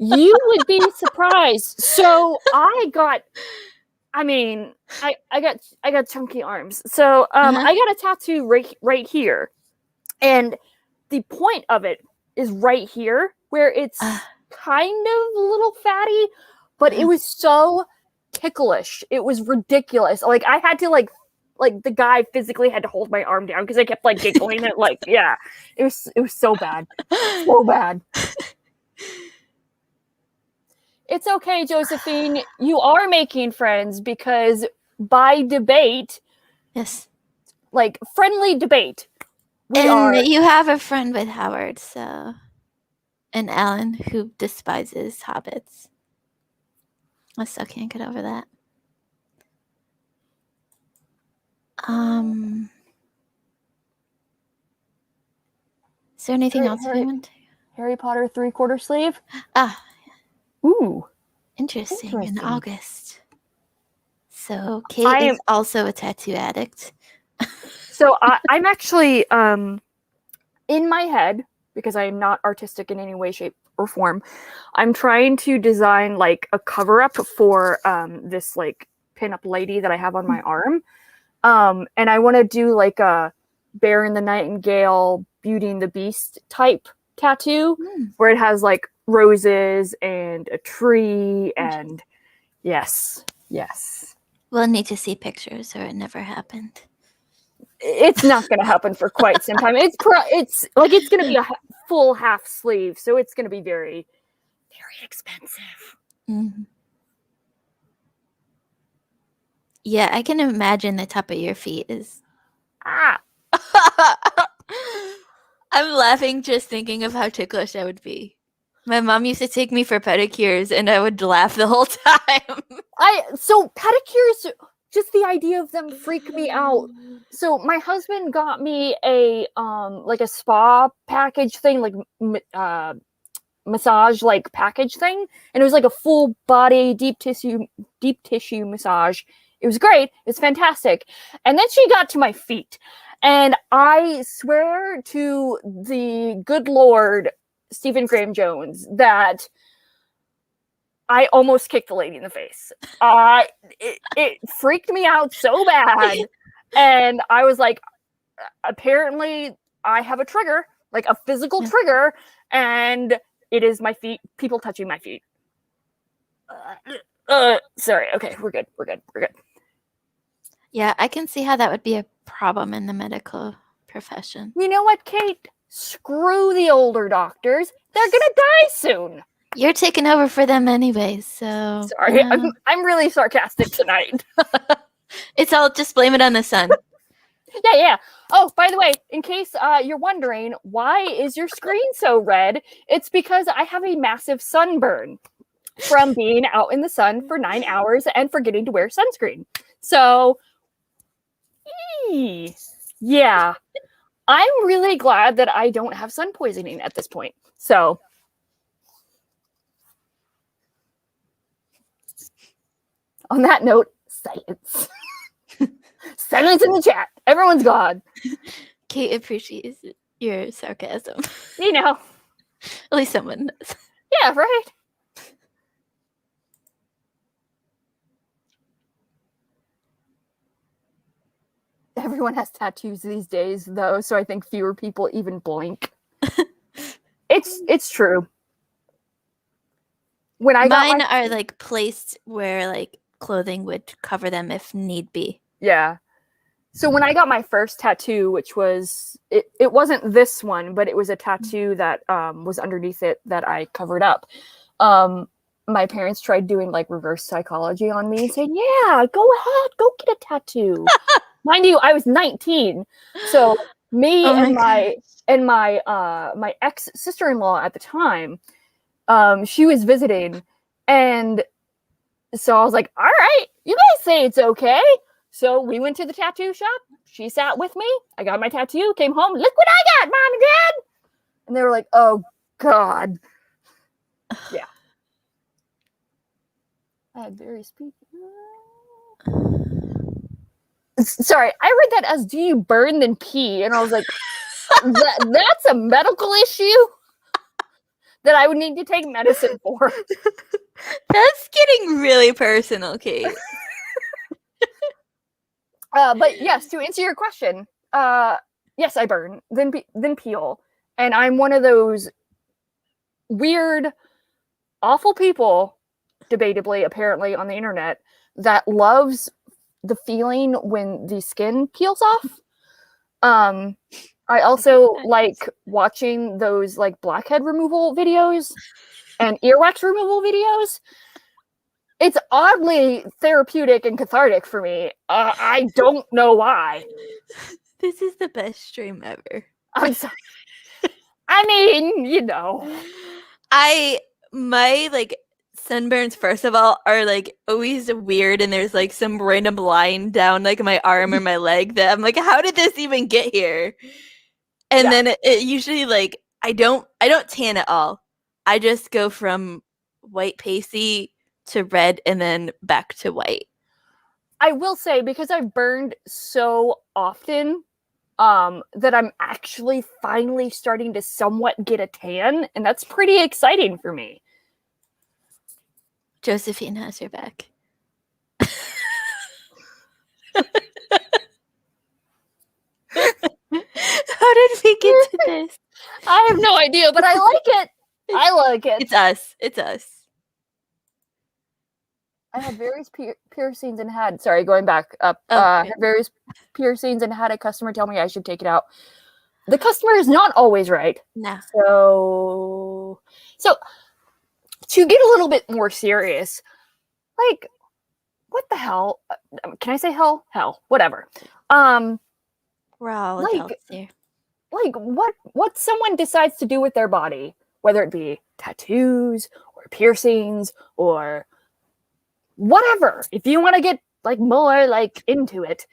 You would be surprised. So I got chunky arms. So I got a tattoo right here. And the point of it is right here where it's kind of a little fatty, but it was so ticklish. It was ridiculous. Like I had to like the guy physically had to hold my arm down because I kept like giggling and like, yeah, it was so bad. So bad. It's okay, Josephine. You are making friends because by debate, yes, like friendly debate, you have a friend with Howard, so, and Alan, who despises hobbits. I still can't get over that. Is there anything else we want to? Harry Potter 3/4 sleeve? Ah. Ooh. Interesting. In August. So Kate is also a tattoo addict. So I'm actually in my head, because I am not artistic in any way, shape, or form, I'm trying to design like a cover up for this like pinup lady that I have on my arm. And I want to do like a Bear and the Nightingale, Beauty and the Beast type tattoo where it has like roses and a tree and yes. We'll need to see pictures or it never happened. It's not going to happen for quite some time. It's going to be a full half sleeve, so it's going to be very, very expensive. Mm-hmm. Yeah, I can imagine the top of your feet is. I'm laughing just thinking of how ticklish I would be. My mom used to take me for pedicures, and I would laugh the whole time. So pedicures, just the idea of them freak me out. So my husband got me a like a spa package thing, like massage like package thing, and it was like a full body deep tissue massage. It was great. It's fantastic. And then she got to my feet, and I swear to the good Lord, Stephen Graham Jones, that I almost kicked the lady in the face. It freaked me out so bad. And I was like, apparently I have a trigger, like a physical trigger, and it is my feet, people touching my feet. Sorry. Okay, we're good. Yeah, I can see how that would be a problem in the medical profession. You know what, Kate? Screw the older doctors. They're gonna die soon. You're taking over for them anyway, so... Sorry, I'm really sarcastic tonight. It's all, just blame it on the sun. Yeah. Oh, by the way, in case you're wondering, why is your screen so red? It's because I have a massive sunburn from being out in the sun for 9 hours and forgetting to wear sunscreen. So, yeah. I'm really glad that I don't have sun poisoning at this point. So... on that note, silence. Silence in the chat. Everyone's gone. Kate appreciates your sarcasm. You know. At least someone does. Yeah, right? Everyone has tattoos these days, though, so I think fewer people even blink. It's true. When I Mine are like placed where like clothing would cover them if need be. Yeah. So when I got my first tattoo, which was it wasn't this one, but it was a tattoo that was underneath it that I covered up. My parents tried doing like reverse psychology on me and saying, "Yeah, go ahead, go get a tattoo." Mind you, I was 19, so me Oh and my my ex sister-in-law at the time, she was visiting, and so I was like, "All right, you guys say it's okay." So we went to the tattoo shop. She sat with me. I got my tattoo. Came home. Look what I got, Mom and Dad. And they were like, "Oh God." Yeah. I had very speak. Sorry, I read that as "Do you burn then pee?" And I was like, that's a medical issue that I would need to take medicine for. That's getting really personal, Kate. But yes, to answer your question, yes, I burn, then peel, and I'm one of those weird, awful people, debatably, apparently, on the internet, that loves the feeling when the skin peels off. I also like watching those like blackhead removal videos and earwax removal videos. It's oddly therapeutic and cathartic for me. I don't know why. This is the best stream ever. I'm sorry. I mean, you know. My like sunburns, first of all, are like always weird, and there's like some random line down like my arm or my leg that I'm like, how did this even get here? And then it usually like I don't tan at all. I just go from white pasty to red and then back to white. I will say, because I've burned so often, that I'm actually finally starting to somewhat get a tan, and that's pretty exciting for me. Josephine has your back. How did we get to this? I have no idea, but I like it. I like it. It's us. It's us. I had various piercings and had, sorry, going back up, Okay. had various piercings and had a customer tell me I should take it out. The customer is not always right. No. So to get a little bit more serious, like, what the hell? Can I say hell? Hell, whatever. We're all like- adults here. Like what someone decides to do with their body, whether it be tattoos or piercings or whatever, if you want to get like more like into it,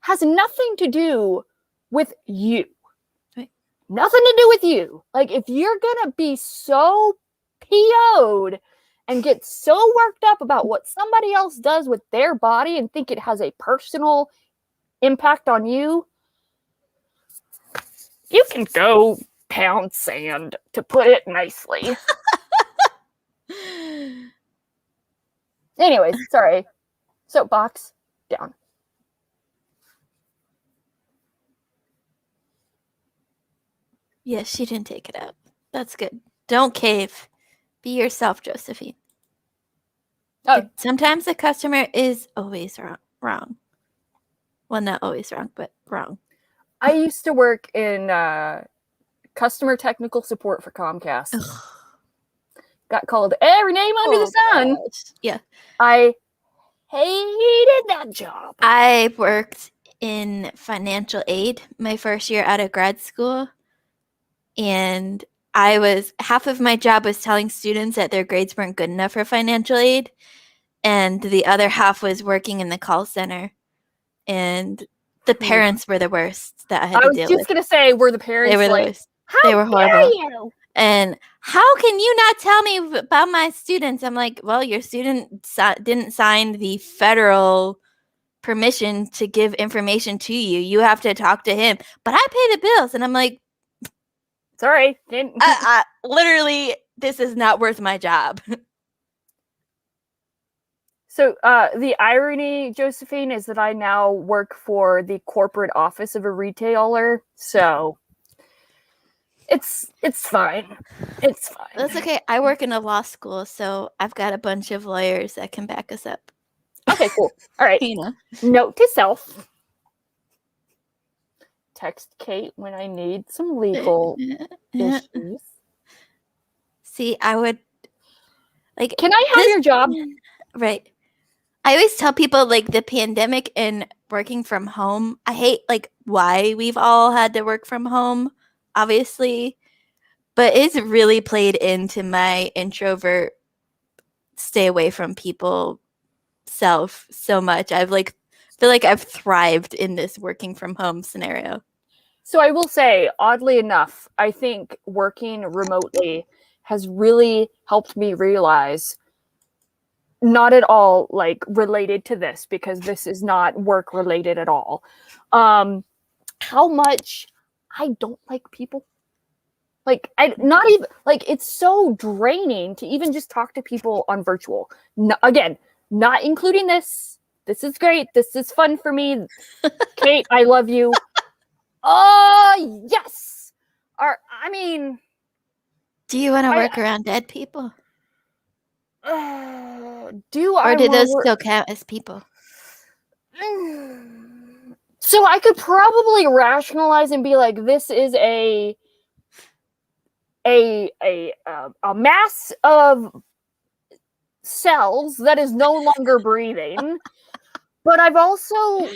has nothing to do with you. Right. Nothing to do with you. Like, if you're gonna be so PO'd and get so worked up about what somebody else does with their body and think it has a personal impact on you, you can go pound sand, to put it nicely. Anyways, sorry. Soapbox down. Yes, she didn't take it out. That's good. Don't cave. Be yourself, Josephine. Oh. Sometimes the customer is always wrong. Well, not always wrong, but wrong. I used to work in customer technical support for Comcast. Ugh. Got called every name under the sun. Gosh. Yeah. I hated that job. I worked in financial aid my first year out of grad school. And half of my job was telling students that their grades weren't good enough for financial aid. And the other half was working in the call center. And the parents were the worst that I had to deal with. I was just going to say, were the parents They were like, the worst. how They were dare horrible. you? And how can you not tell me about my students? I'm like, well, your student didn't sign the federal permission to give information to you. You have to talk to him. But I pay the bills. And I'm like, sorry. literally, this is not worth my job. So the irony, Josephine, is that I now work for the corporate office of a retailer. So it's fine. It's fine. That's okay. I work in a law school, so I've got a bunch of lawyers that can back us up. Okay, cool. All right. You know. Note to self. text Kate when I need some legal issues. See, I would like. Can I have your job? Right. I always tell people like the pandemic and working from home. I hate like why we've all had to work from home, obviously, but it's really played into my introvert, stay away from people self so much. I've like feel like I've thrived in this working from home scenario. So I will say, oddly enough, I think working remotely has really helped me realize, not at all like related to this because this is not work related at all, how much I don't like people. Like, I not even like, it's so draining to even just talk to people on virtual. No, again, not including this. This is great. This is fun for me. Kate, I love you. Yes. I mean, do you want to work around dead people? Or do those still count as people? So I could probably rationalize and be like, this is a mass of cells that is no longer breathing. But I've also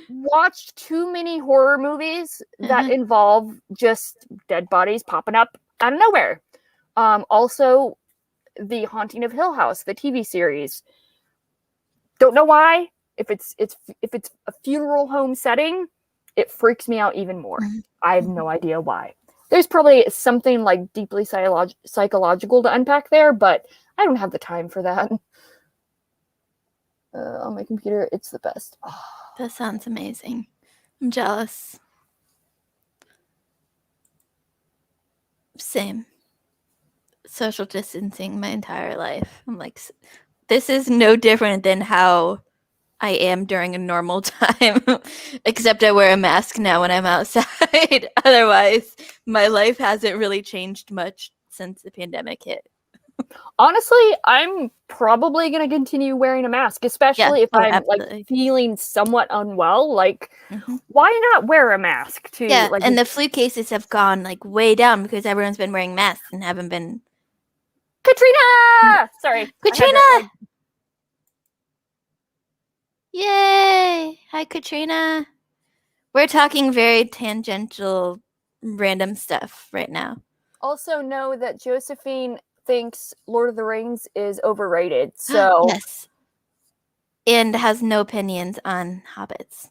watched too many horror movies that involve just dead bodies popping up out of nowhere. Also, The Haunting of Hill House, the TV series. Don't know why. If it's a funeral home setting, it freaks me out even more. I have no idea why. There's probably something like deeply psychological to unpack there, but I don't have the time for that. On my computer, it's the best. Oh. That sounds amazing. I'm jealous. Same. Social distancing my entire life. I'm like, this is no different than how I am during a normal time, except I wear a mask now when I'm outside. Otherwise, my life hasn't really changed much since the pandemic hit. Honestly, I'm probably going to continue wearing a mask, especially if I'm like feeling somewhat unwell. Like, why not wear a mask? Like, and the flu cases have gone like way down because everyone's been wearing masks and haven't been. Katrina! Sorry. Katrina! Yay! Hi, Katrina. We're talking very tangential, random stuff right now. Also know that Josephine thinks Lord of the Rings is overrated. So yes. And has no opinions on hobbits.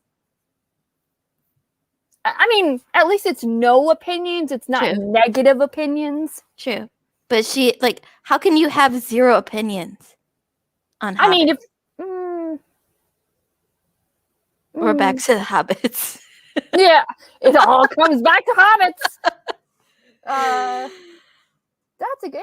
I mean, at least it's no opinions. It's not negative opinions. True. But she, like, how can you have zero opinions on hobbits? I mean, if... We're back to the hobbits. Yeah, it all comes back to hobbits. That's a good...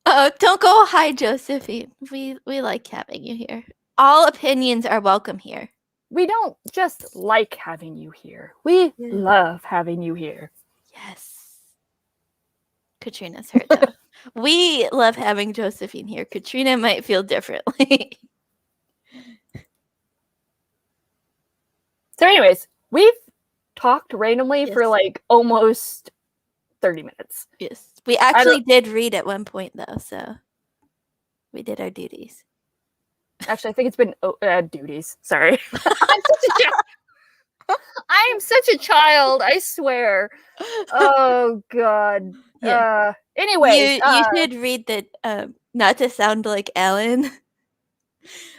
Oh, don't go hi, Josephine. We like having you here. All opinions are welcome here. We don't just like having you here. We love having you here. Yes. Katrina's hurt, though. We love having Josephine here. Katrina might feel differently. So anyways, we've talked randomly for like almost 30 minutes. Yes. We actually did read at one point, though, so we did our duties. Actually, I think it's been duties. Sorry. I am such a child, I swear. Oh, God. Yeah. Anyway. You should read the, not to sound like Ellen,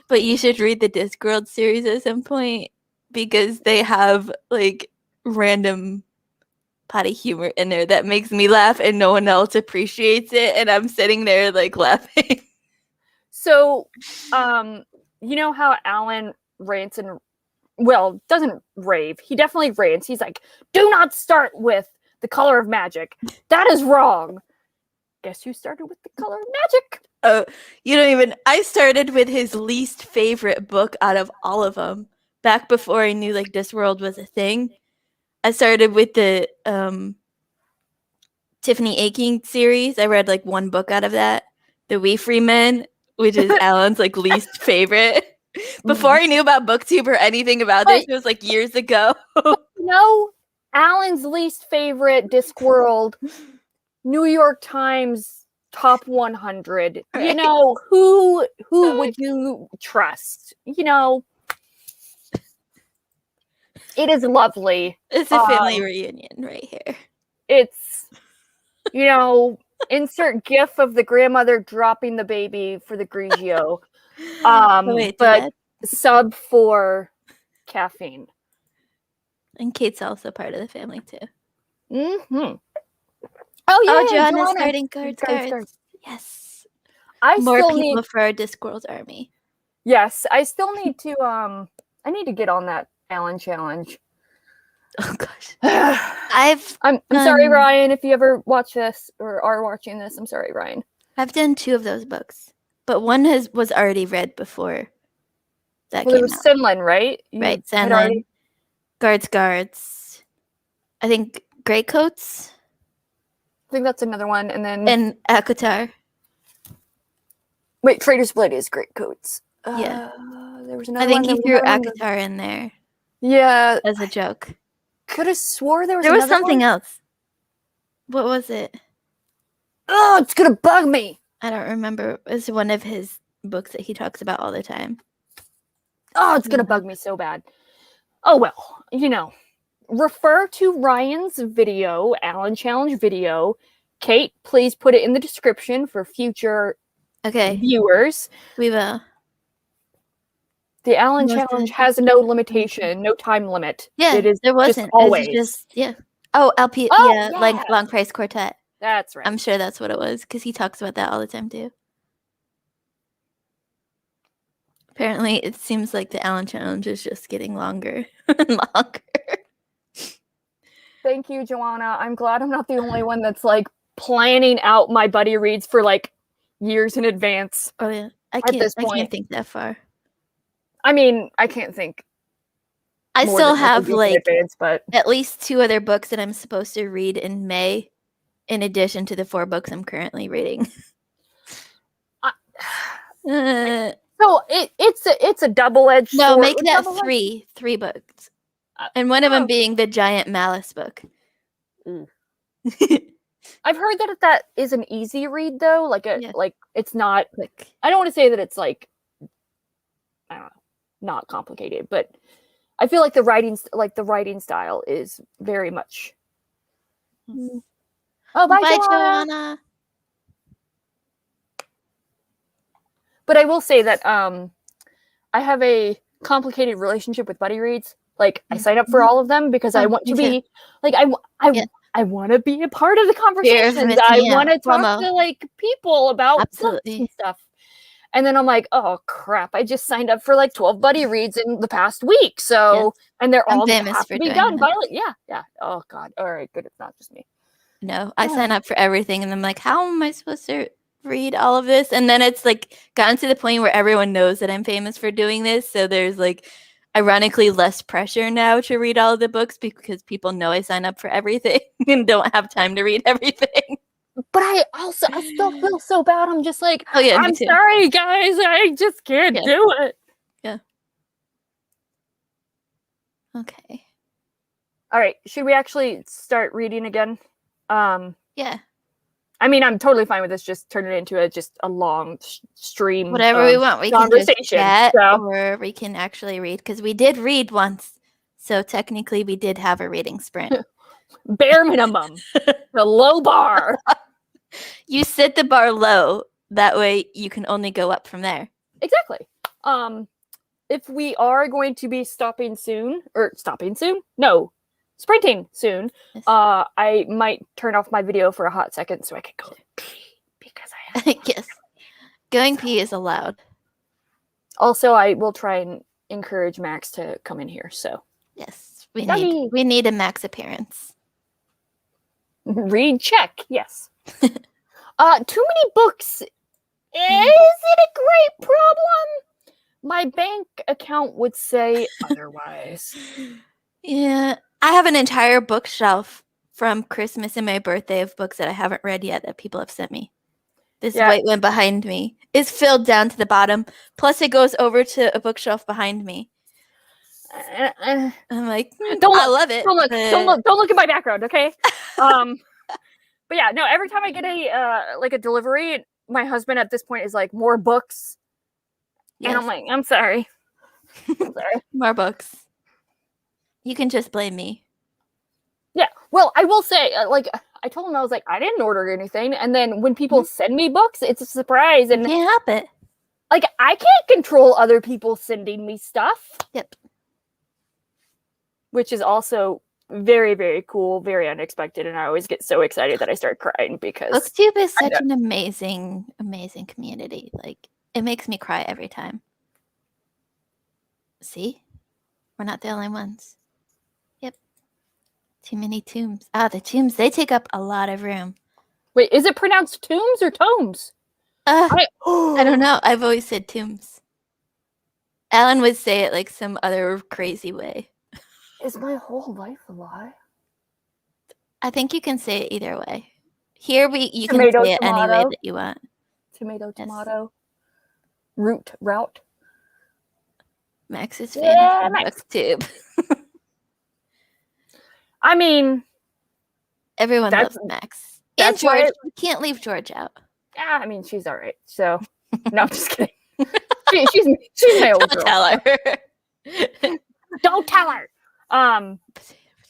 but you should read the Discworld series at some point because they have, like, random potty humor in there that makes me laugh and no one else appreciates it. And I'm sitting there, like, laughing. So, you know how Alan rants and, well, doesn't rave. He definitely rants. He's like, do not start with The Color of Magic. That is wrong. Guess who started with The Color of Magic? Oh, you don't even, I started with his least favorite book out of all of them. Back before I knew, like, Discworld was a thing. I started with the Tiffany Aching series. I read, like, one book out of that. The We Free Men, which is Alan's, like, least favorite. Before I knew about BookTube or anything about this, it was, like, years ago. No, Alan's least favorite Discworld, New York Times top 100. You Right. know, who would you trust? You know, it is lovely. It's a family reunion right here. It's, you know, insert gif of the grandmother dropping the baby for the Grigio. Wait, But sub for caffeine. and Kate's also part of the family too. Mm-hmm. Oh yeah, Joanna's starting cards. Yes. More still people need. for our Discworld army. Yes, I still need to. I need to get on that Alan challenge. Oh gosh. I'm sorry, Ryan, if you ever watch this or are watching this. I'm sorry, Ryan. I've done 2 of those books, but one was already read before that Well, came it was out. Sinlin, right? Right, Sinlin. Guards. I think Greycoats. I think that's another one, and then Akatar. wait, Trader's Blade is Greatcoats. Yeah. There was another. I think one, he threw Akatar in there. Yeah, as a joke. Could have swore there was. There was another something one. else. What was it? Oh, it's gonna bug me. I don't remember. It's one of his books that he talks about all the time. Oh, it's gonna bug me so bad. Oh well, you know. Refer to Ryan's video, Alan Challenge video. Kate, please put it in the description for future viewers. We will. The Alan Challenge has no limitation, no time limit. Yeah, it is there wasn't. just always. Oh, LP. Oh, yeah, yeah. like Long Price Quartet. That's right. I'm sure that's what it was because he talks about that all the time too. Apparently, it seems like the Alan Challenge is just getting longer and longer. Thank you, Joanna. I'm glad I'm not the only one that's like planning out my buddy reads for like years in advance. Oh yeah, I can't think that far. I mean, I can't think. I still have like advance, but at least 2 other books that I'm supposed to read in May, in addition to the 4 books I'm currently reading. So it's a double-edged sword. No, make that 3 books, and one of them being the giant Malice book. I've heard that is an easy read though. Like it's not. I don't want to say that it's like, I don't know, not complicated, but I feel like the writing style is very much. Oh, bye Joanna. But I will say that I have a complicated relationship with buddy reads. Like I sign up for all of them because I want to be like I want to be a part of the conversations. I want to talk to like people about stuff. And then I'm like, oh crap! I just signed up for like 12 buddy reads in the past week. So and they're all have to be done by yeah. Oh god. All right, good. It's not just me. No, I sign up for everything, and I'm like, how am I supposed to read all of this? And then it's like gotten to the point where everyone knows that I'm famous for doing this, so there's like ironically less pressure now to read all of the books because people know I sign up for everything and don't have time to read everything. But I still feel so bad. I'm just like, oh yeah, I'm sorry guys, I just can't do it. Yeah. Okay. All right, should we actually start reading again? Yeah. I mean, I'm totally fine with this. Just turn it into a long stream. Whatever we want. We can just chat, so. or we can actually read because we did read once, so technically we did have a reading sprint. Bare minimum, the low bar. You set the bar low. That way, you can only go up from there. Exactly. If we are going to be sprinting soon, yes. I might turn off my video for a hot second so I can go pee because I have yes, going pee is allowed. Also, I will try and encourage Max to come in here. So yes, we need a Max appearance. Read check. Yes. Too many books. Is it a great problem? My bank account would say otherwise. Yeah. I have an entire bookshelf from Christmas and my birthday of books that I haven't read yet that people have sent me. This white one behind me is filled down to the bottom. Plus, it goes over to a bookshelf behind me. I'm like, Don't I look- love it. Don't look, but- don't look at my background, okay? But yeah, no. Every time I get a like a delivery, my husband at this point is like, more books, and I'm Yes, like, I'm sorry. I'm sorry. more books. You can just blame me. Yeah. Well, I will say, like, I told him I was like, I didn't order anything, and then when people send me books, it's a surprise, and Can't help it. like I can't control other people sending me stuff. Yep. Which is also very, very cool, very unexpected, and I always get so excited that I start crying because BookTube is I such know. an amazing, amazing community. Like, it makes me cry every time. See? We're not the only ones. Yep. Too many tombs. Ah, the tombs, they take up a lot of room. Wait, is it pronounced tombs or tomes? I don't know. I've always said tombs. Alan would say it like some other crazy way. Is my whole life a lie? I think you can say it either way. Here you Tomato, can say it any way tomato. that you want. Tomato, Yes. tomato. Route. Max's Yeah, fantasy Max. BookTube. I mean, Everyone That's- loves Max. And that's why George. You can't leave George out. I mean, she's all right. So, no, I'm just kidding. She's my old Don't girl. tell her. Don't tell her.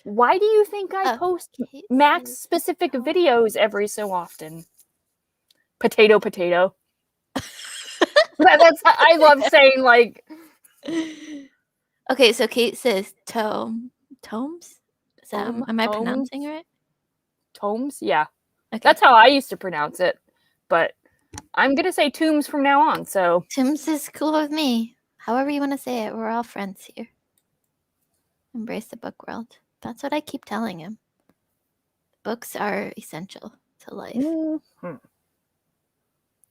Why do you think I post Max specific videos every so often? Potato. That's I love saying like. Okay, so Kate says tomes. Is that, am I Tomes? pronouncing it right? Tomes, yeah, Okay. that's how I used to pronounce it. But I'm gonna say tombs from now on. So Tombs is cool with me. However you want to say it, we're all friends here. Embrace the book world. That's what I keep telling him. Books are essential to life.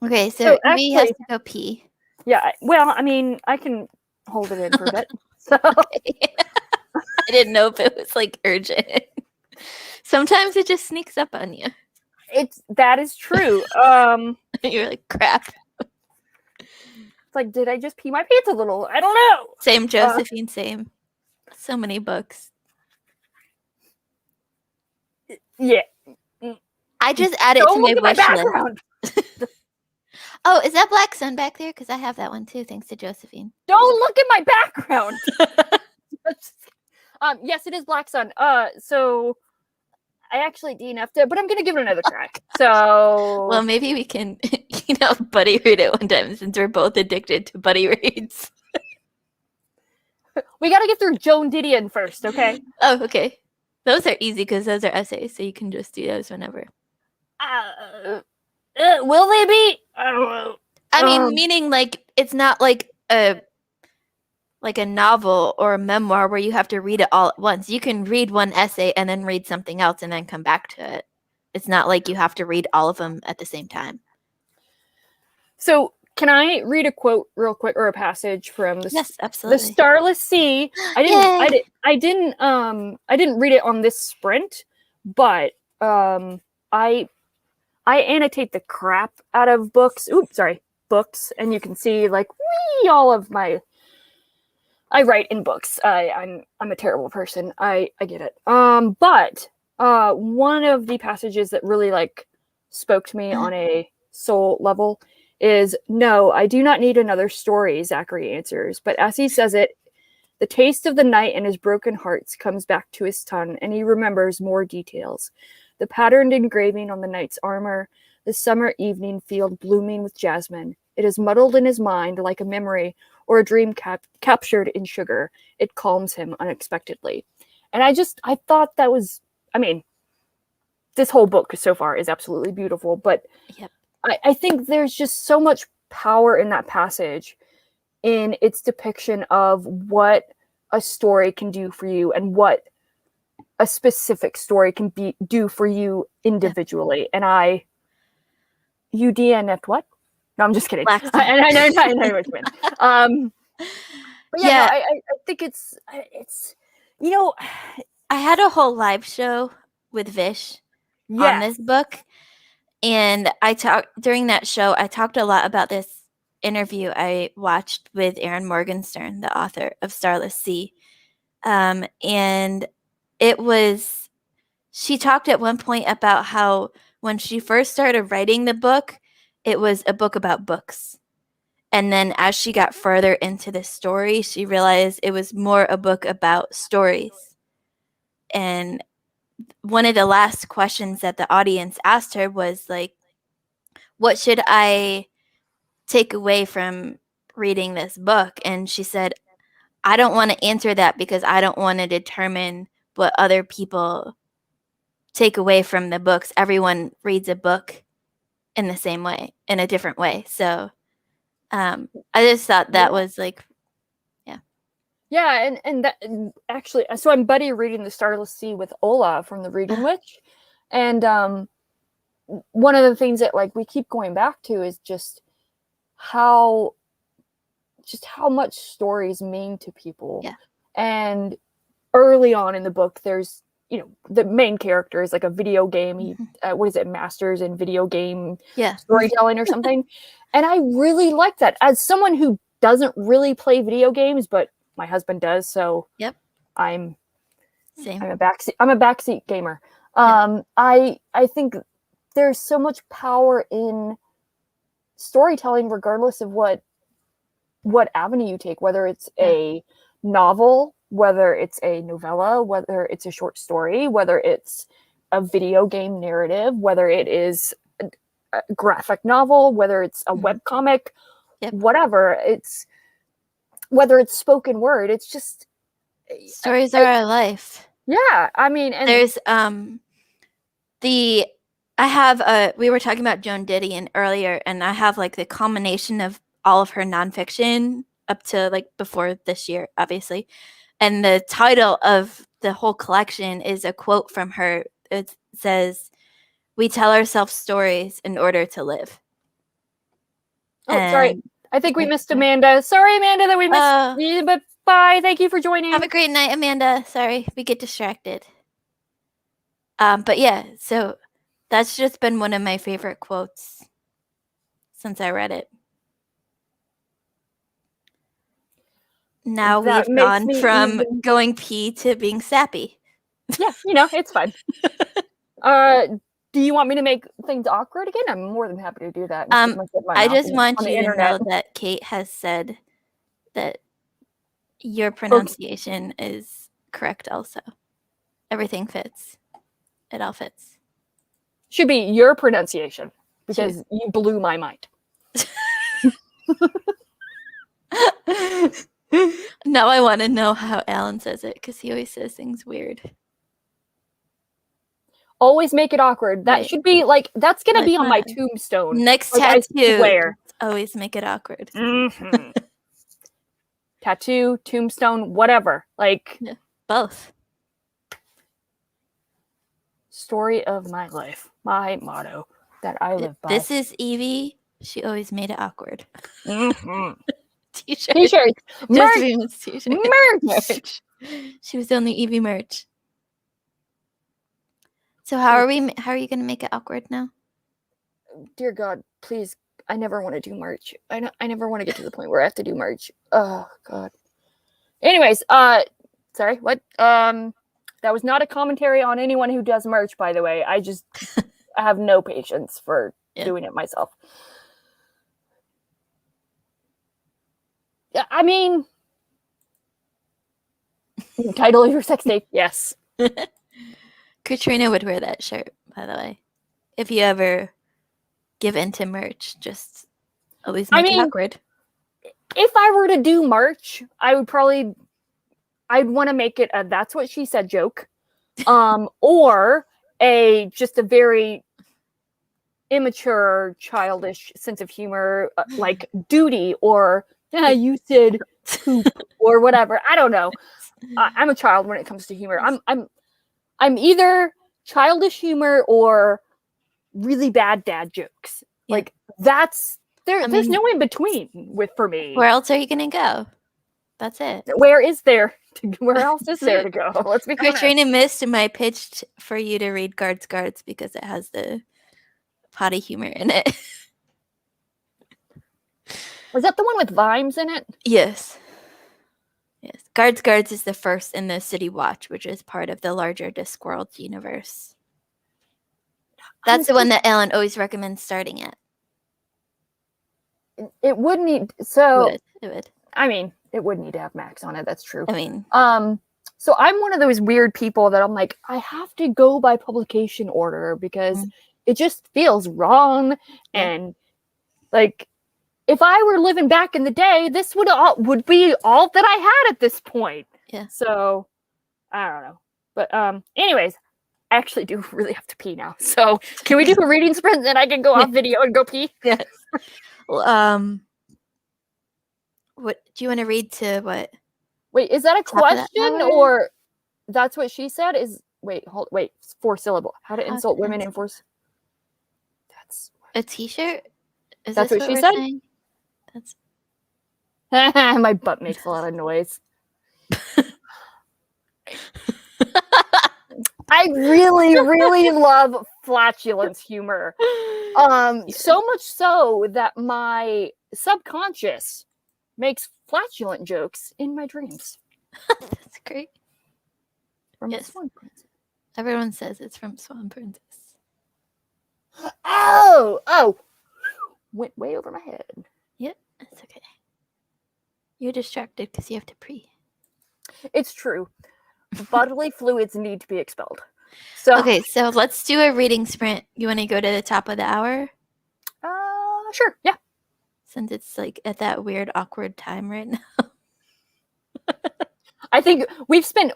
Okay, so he has actually- to go pee. yeah, well, I mean, I can hold it in for a bit. So I didn't know if it was like urgent. Sometimes it just sneaks up on you. that is true. You're like, crap. It's like, did I just pee my pants a little? I don't know. Same Josephine, same. So many books. Yeah. I just added Don't to look my at my wish list. background. Oh, is that Black Sun back there? Because I have that one too, thanks to Josephine. Don't look at my background. Yes, it is Black Sun. So I actually DNF'd it, but I'm gonna give it another try. So Well, maybe we can, buddy read it one time since we're both addicted to buddy reads. we gotta get through Joan Didion first, okay? Oh, okay. Those are easy because those are essays, so you can just do those whenever. Will they be? I don't know. I mean, meaning like it's not like a novel or a memoir where you have to read it all at once. You can read one essay and then read something else and then come back to it. It's not like you have to read all of them at the same time. So can I read a quote real quick or a passage from the Yes, The absolutely. Starless Sea? I didn't read it on this sprint, but I annotate the crap out of books. Books, and you can see like all of my. I write in books. I'm a terrible person. I get it. But one of the passages that really like spoke to me on a soul level is, "No, I do not need another story," Zachary answers. But as he says it, the taste of the night in his broken hearts comes back to his tongue, and he remembers more details. The patterned engraving on the knight's armor, the summer evening field blooming with jasmine. It is muddled in his mind like a memory or a dream captured in sugar. It calms him unexpectedly. And I thought that was, I mean, this whole book so far is absolutely beautiful, but Yep. I think there's just so much power in that passage in its depiction of what a story can do for you and what a specific story can do for you individually. And you DNF'd what? No, I'm just kidding. Black Sun. I know what you mean. But yeah, Yeah. no, I think it's I had a whole live show with Vish on yeah. this book. And during that show, I talked a lot about this interview I watched with Erin Morgenstern, the author of Starless Sea. And she talked at one point about how when she first started writing the book, it was a book about books. And then as she got further into the story, she realized it was more a book about stories. And one of the last questions that the audience asked her was like, what should I take away from reading this book? And she said, I don't want to answer that because I don't want to determine what other people take away from the books. Everyone reads a book in the same way, in a different way. So I just thought that was like, yeah, and that actually, so I'm buddy reading The Starless Sea with Ola from the Reading Witch, and one of the things that like we keep going back to is just how much stories mean to people. Yeah. And early on in the book, there's the main character is like a video game. He what is it, masters in video game storytelling or something. And I really like that as someone who doesn't really play video games, but my husband does, so I'm a backseat gamer. I think there's so much power in storytelling, regardless of what avenue you take, whether it's a novel, whether it's a novella, whether it's a short story, whether it's a video game narrative, whether it is a graphic novel, whether it's a webcomic, whatever. Whether it's spoken word, it's just stories are our life. Yeah, I mean, and there's we were talking about Joan Didion earlier, and I have like the combination of all of her nonfiction up to like before this year, obviously. And the title of the whole collection is a quote from her. It says, "We tell ourselves stories in order to live." Sorry. I think we missed Amanda. Sorry, Amanda, that we missed you, but bye. Thank you for joining. Have a great night, Amanda. Sorry, we get distracted. But yeah, so that's just been one of my favorite quotes since I read it. Now we've gone from going pee to being sappy. Yeah, it's fine. Do you want me to make things awkward again? I'm more than happy to do that. I just want you to know that Kate has said that your pronunciation is correct also. Everything fits. It all fits. Should be your pronunciation, because you blew my mind. Now I want to know how Alan says it, because he always says things weird. Always make it awkward. That should be like, that's going to be on my tombstone. Next tattoo. Always make it awkward. Mm-hmm. Tattoo, tombstone, whatever. Like both. Story of my life. My motto that I live by. This is Evie. She always made it awkward. Mm-hmm. T-shirts. Merch. Merch. She was the only Evie merch. So how are you going to make it awkward now? Dear God, please. I never want to do merch. I never want to get to the point where I have to do merch. Oh God. Anyways, sorry, what? That was not a commentary on anyone who does merch, by the way. I have no patience for doing it myself. Yeah, I mean, title of your sex tape, yes. Katrina would wear that shirt, by the way. If you ever give into merch, just always make it awkward. If I were to do merch, I'd want to make it a "that's what she said" joke, or just a very immature, childish sense of humor, like duty, or you said poop, or whatever. I don't know. I'm a child when it comes to humor. I'm either childish humor or really bad dad jokes. Yeah. Like there's no in between for me. Where else are you gonna go? That's it. Where else is there to go? Let's be honest. Katrina missed my pitch for you to read Guards because it has the potty humor in it. Was that the one with Vimes in it? Yes. Guards is the first in the City Watch, which is part of the larger Discworld universe. That's the one that Ellen always recommends starting at. It would need so. It would. I mean, it would need to have Max on it. That's true. I mean, so I'm one of those weird people that I'm like, I have to go by publication order because it just feels wrong. Yeah. And like, if I were living back in the day, this would be all that I had at this point. Yeah. So I don't know. But anyways, I actually do really have to pee now. So can we do a reading sprint, then I can go off video and go pee? Yes. Well, what do you want to read to what? Wait, is that a question or that's what she said? Wait, 4 syllable. How to insult women in 4. That's a t-shirt? That's what she said? Saying? That's my butt makes a lot of noise. I really, really love flatulence humor. So much so that my subconscious makes flatulent jokes in my dreams. That's great. From Swan Princess. Everyone says it's from Swan Princess. Oh! Went way over my head. Yep, that's okay. You're distracted because you have to pee. It's true. Bodily fluids need to be expelled. So okay, so let's do a reading sprint. You want to go to the top of the hour? Sure, yeah. Since it's like at that weird, awkward time right now. I think we've spent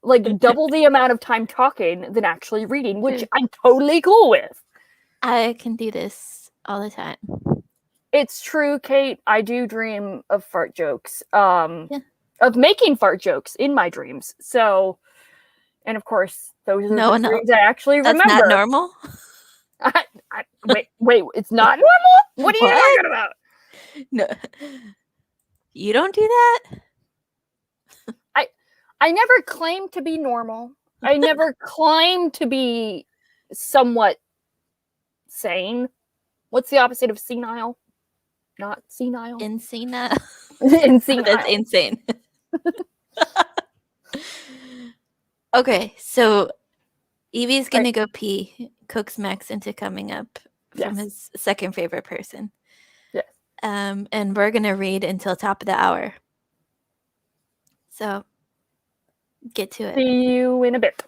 like double the amount of time talking than actually reading, which I'm totally cool with. I can do this all the time. It's true, Kate. I do dream of fart jokes. Of making fart jokes in my dreams. So, and of course, those are the dreams I actually remember. That's not normal? Wait, it's not normal? What are you talking about? No. You don't do that? I never claimed to be normal. I never claimed to be somewhat sane. What's the opposite of senile? Not senile? Insane. Insane. That's insane. Okay, so Evie's gonna go pee, coax Max into coming up from his second favorite person. Yes. And we're gonna read until top of the hour. So get to it. See you in a bit.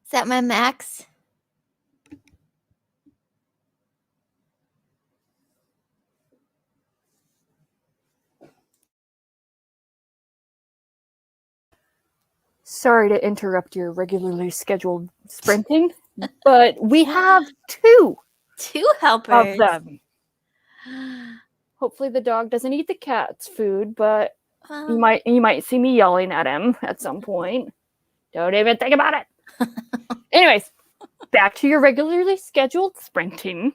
Is that my max? Sorry to interrupt your regularly scheduled sprinting, but we have 2 2 helpers. of them. Hopefully the dog doesn't eat the cat's food, but you might see me yelling at him at some point. Don't even think about it. Anyways, back to your regularly scheduled sprinting.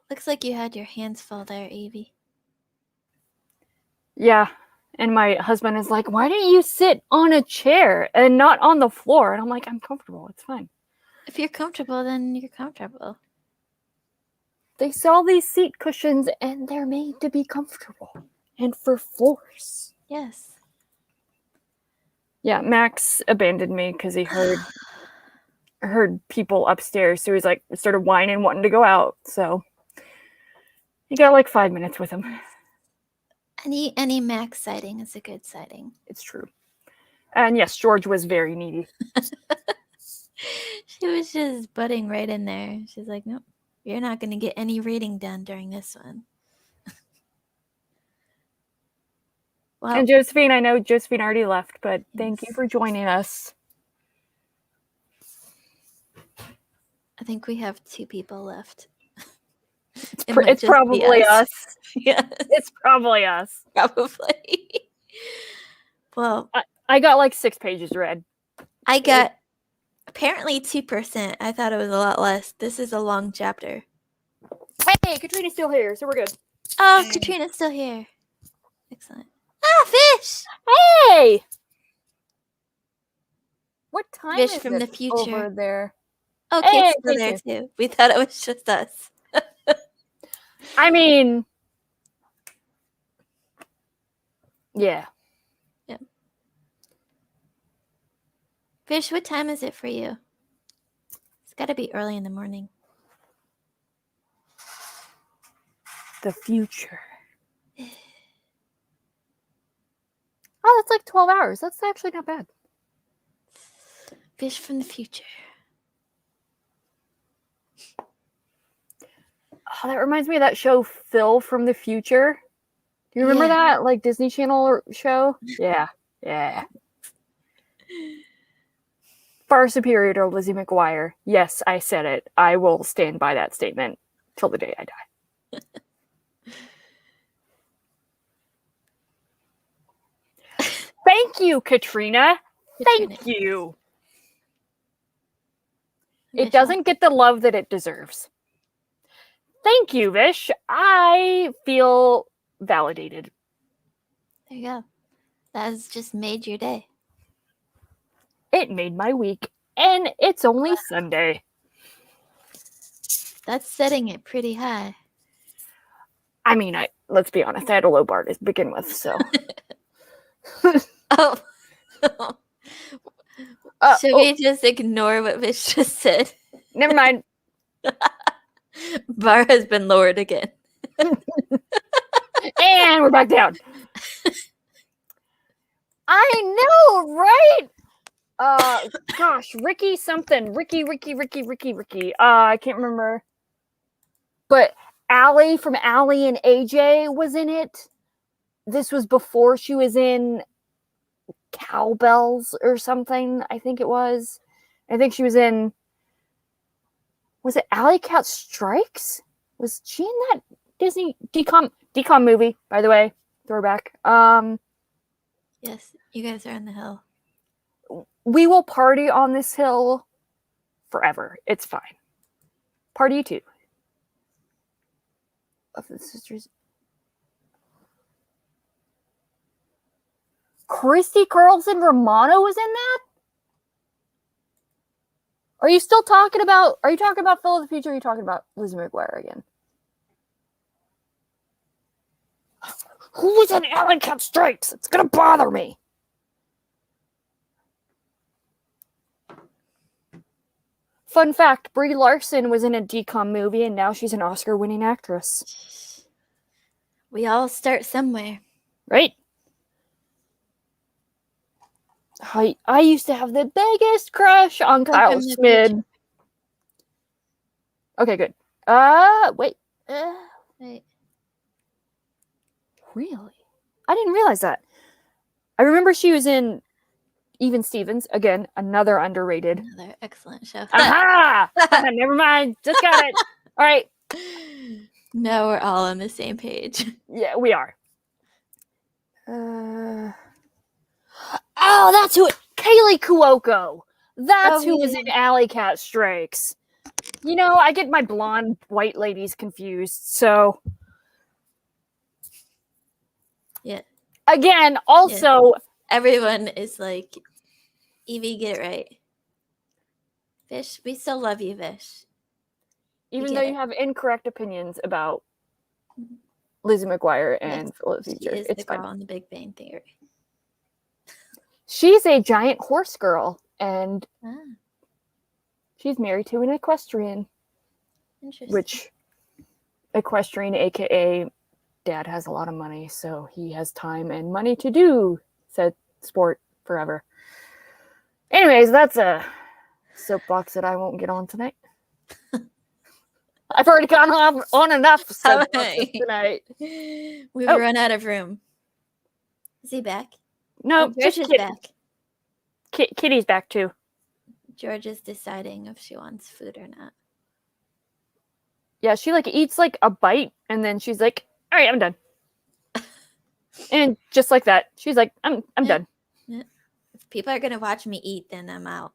Looks like you had your hands full there, Evie. Yeah. And my husband is like, why don't you sit on a chair and not on the floor? And I'm like, I'm comfortable. It's fine. If you're comfortable, then you're comfortable. They sell these seat cushions and they're made to be comfortable and for floors. Yes. Yeah, Max abandoned me because he heard people upstairs. So he's like started whining, wanting to go out. So he got like 5 minutes with him. Any Max sighting is a good sighting. It's true. And yes, George was very needy. She was just butting right in there. She's like, nope, you're not going to get any reading done during this one. Well, And Josephine, I know Josephine already left, but thank you Yes. for joining us. I think we have 2 people left. It's might just be probably us. Yes, It's probably us. probably. Well, I got like 6 pages read. I got apparently 2%. I thought it was a lot less. This is a long chapter. Hey, Katrina's still here, so we're good. Oh, Hey. Katrina's still here. Excellent. Ah, fish! Hey! What time Fish is from it the future. over there? Oh, Hey, Kate's still there Casey. too. We thought it was just us. I mean, yeah. Fish, what time is it for you? It's got to be early in the morning. The future. Oh, that's like 12 hours. That's actually not bad. Fish from the future. Oh, that reminds me of that show, Phil from the Future. Do you remember Yeah. that? Like Disney Channel show? Yeah. Yeah. Far superior to Lizzie McGuire. Yes, I said it. I will stand by that statement till the day I die. Thank you, Katrina. Thank you. It doesn't get the love that it deserves. Thank you, Vish. I feel validated. There you go. That has just made your day. It made my week, and it's only Sunday. That's setting it pretty high. I mean, let's be honest, I had a low bar to begin with, so. Oh. Should we just ignore what Fish just said? Never mind. Bar has been lowered again. And we're back down. I know, right? Gosh, Ricky something. Ricky. I can't remember. But Allie from Allie and AJ was in it. This was before she was in Cowbells or something, I think it was. I think she was in, was it Alley Cat Strikes? Was she in that Disney decom movie, by the way? Throwback. Yes, you guys are on the hill. We will party on this hill forever. It's fine. Party 2 of the sisters. Christy Carlson Romano was in that? Are you talking about Phil of the Future, or are you talking about Lizzie McGuire again? Who was in Alley Cat Strikes? It's gonna bother me. Fun fact, Brie Larson was in a DCOM movie and now she's an Oscar-winning actress. We all start somewhere. Right? I used to have the biggest crush on Kyle from the Schmid. future. Okay, good. Wait. Wait. Really? I didn't realize that. I remember she was in Even Stevens. Again, another underrated. Another excellent show. Aha! Never mind. Just got it. All right. Now we're all on the same page. Yeah, we are. Oh, that's who Kaylee Cuoco. That's who was in Alley Cat Strikes. You know, I get my blonde white ladies confused. So Yeah. again, also Everyone is like, Evie, get it right. Vish, we still love you, Vish. even get though it. you have incorrect opinions about Lizzie McGuire and Yes, Phil of the she Future, is it's the girl fine. on the Big Bang Theory. She's a giant horse girl, and Ah, she's married to an equestrian, interesting. which equestrian, aka dad, has a lot of money, so he has time and money to do said sport forever. Anyways, that's a soapbox that I won't get on tonight. I've already gone on enough soapboxes tonight. We've Oh. run out of room. Is he back? No, George just is back. Kitty's back too. George is deciding if she wants food or not. Yeah, she like eats like a bite and then she's like, all right, I'm done. And just like that, she's like, I'm done. Yeah. If people are gonna watch me eat, then I'm out.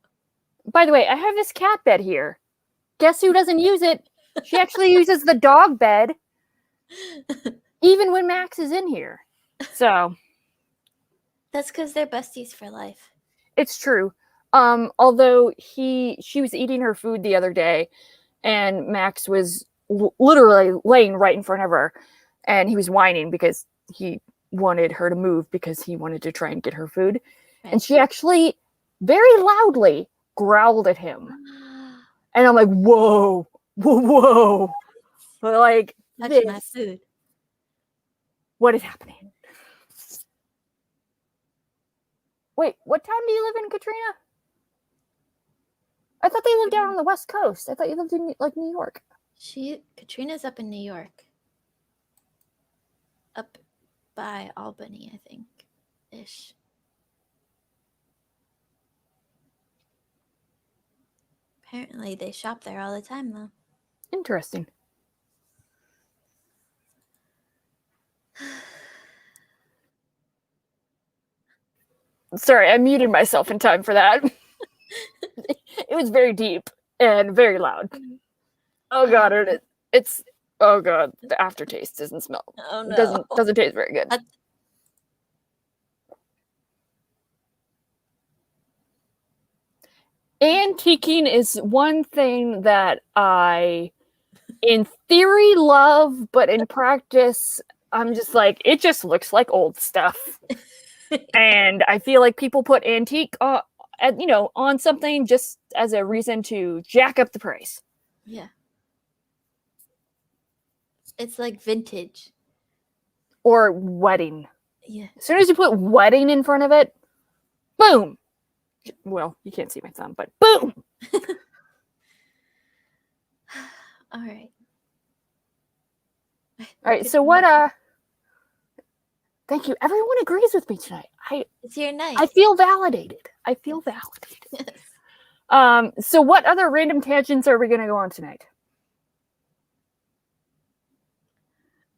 By the way, I have this cat bed here. Guess who doesn't use it? She actually uses the dog bed, even when Max is in here. So That's because they're besties for life. it's true. Although she was eating her food the other day, and Max was literally laying right in front of her, and he was whining because he wanted her to move because he wanted to try and get her food. Right. And she actually very loudly growled at him. And I'm like, whoa. But like, Touch my food. What is happening? Wait, what town do you live in, Katrina? I thought they lived down on the West Coast. I thought you lived in like New York. Katrina's up in New York. Up by Albany, I think. Ish. Apparently they shop there all the time though. Interesting. Sorry, I muted myself in time for that. It was very deep and very loud. Oh god, it's oh god, the aftertaste doesn't smell. Oh no. Doesn't taste very good. Antiquing is one thing that I, in theory, love, but in practice, I'm just like, it just looks like old stuff. And I feel like people put antique on something just as a reason to jack up the price. Yeah. It's like vintage. Or wedding. Yeah. As soon as you put wedding in front of it, boom. Well, you can't see my thumb, but boom. All right. All right. So what? Thank you. Everyone agrees with me tonight. It's your night. I feel validated. So what other random tangents are we going to go on tonight?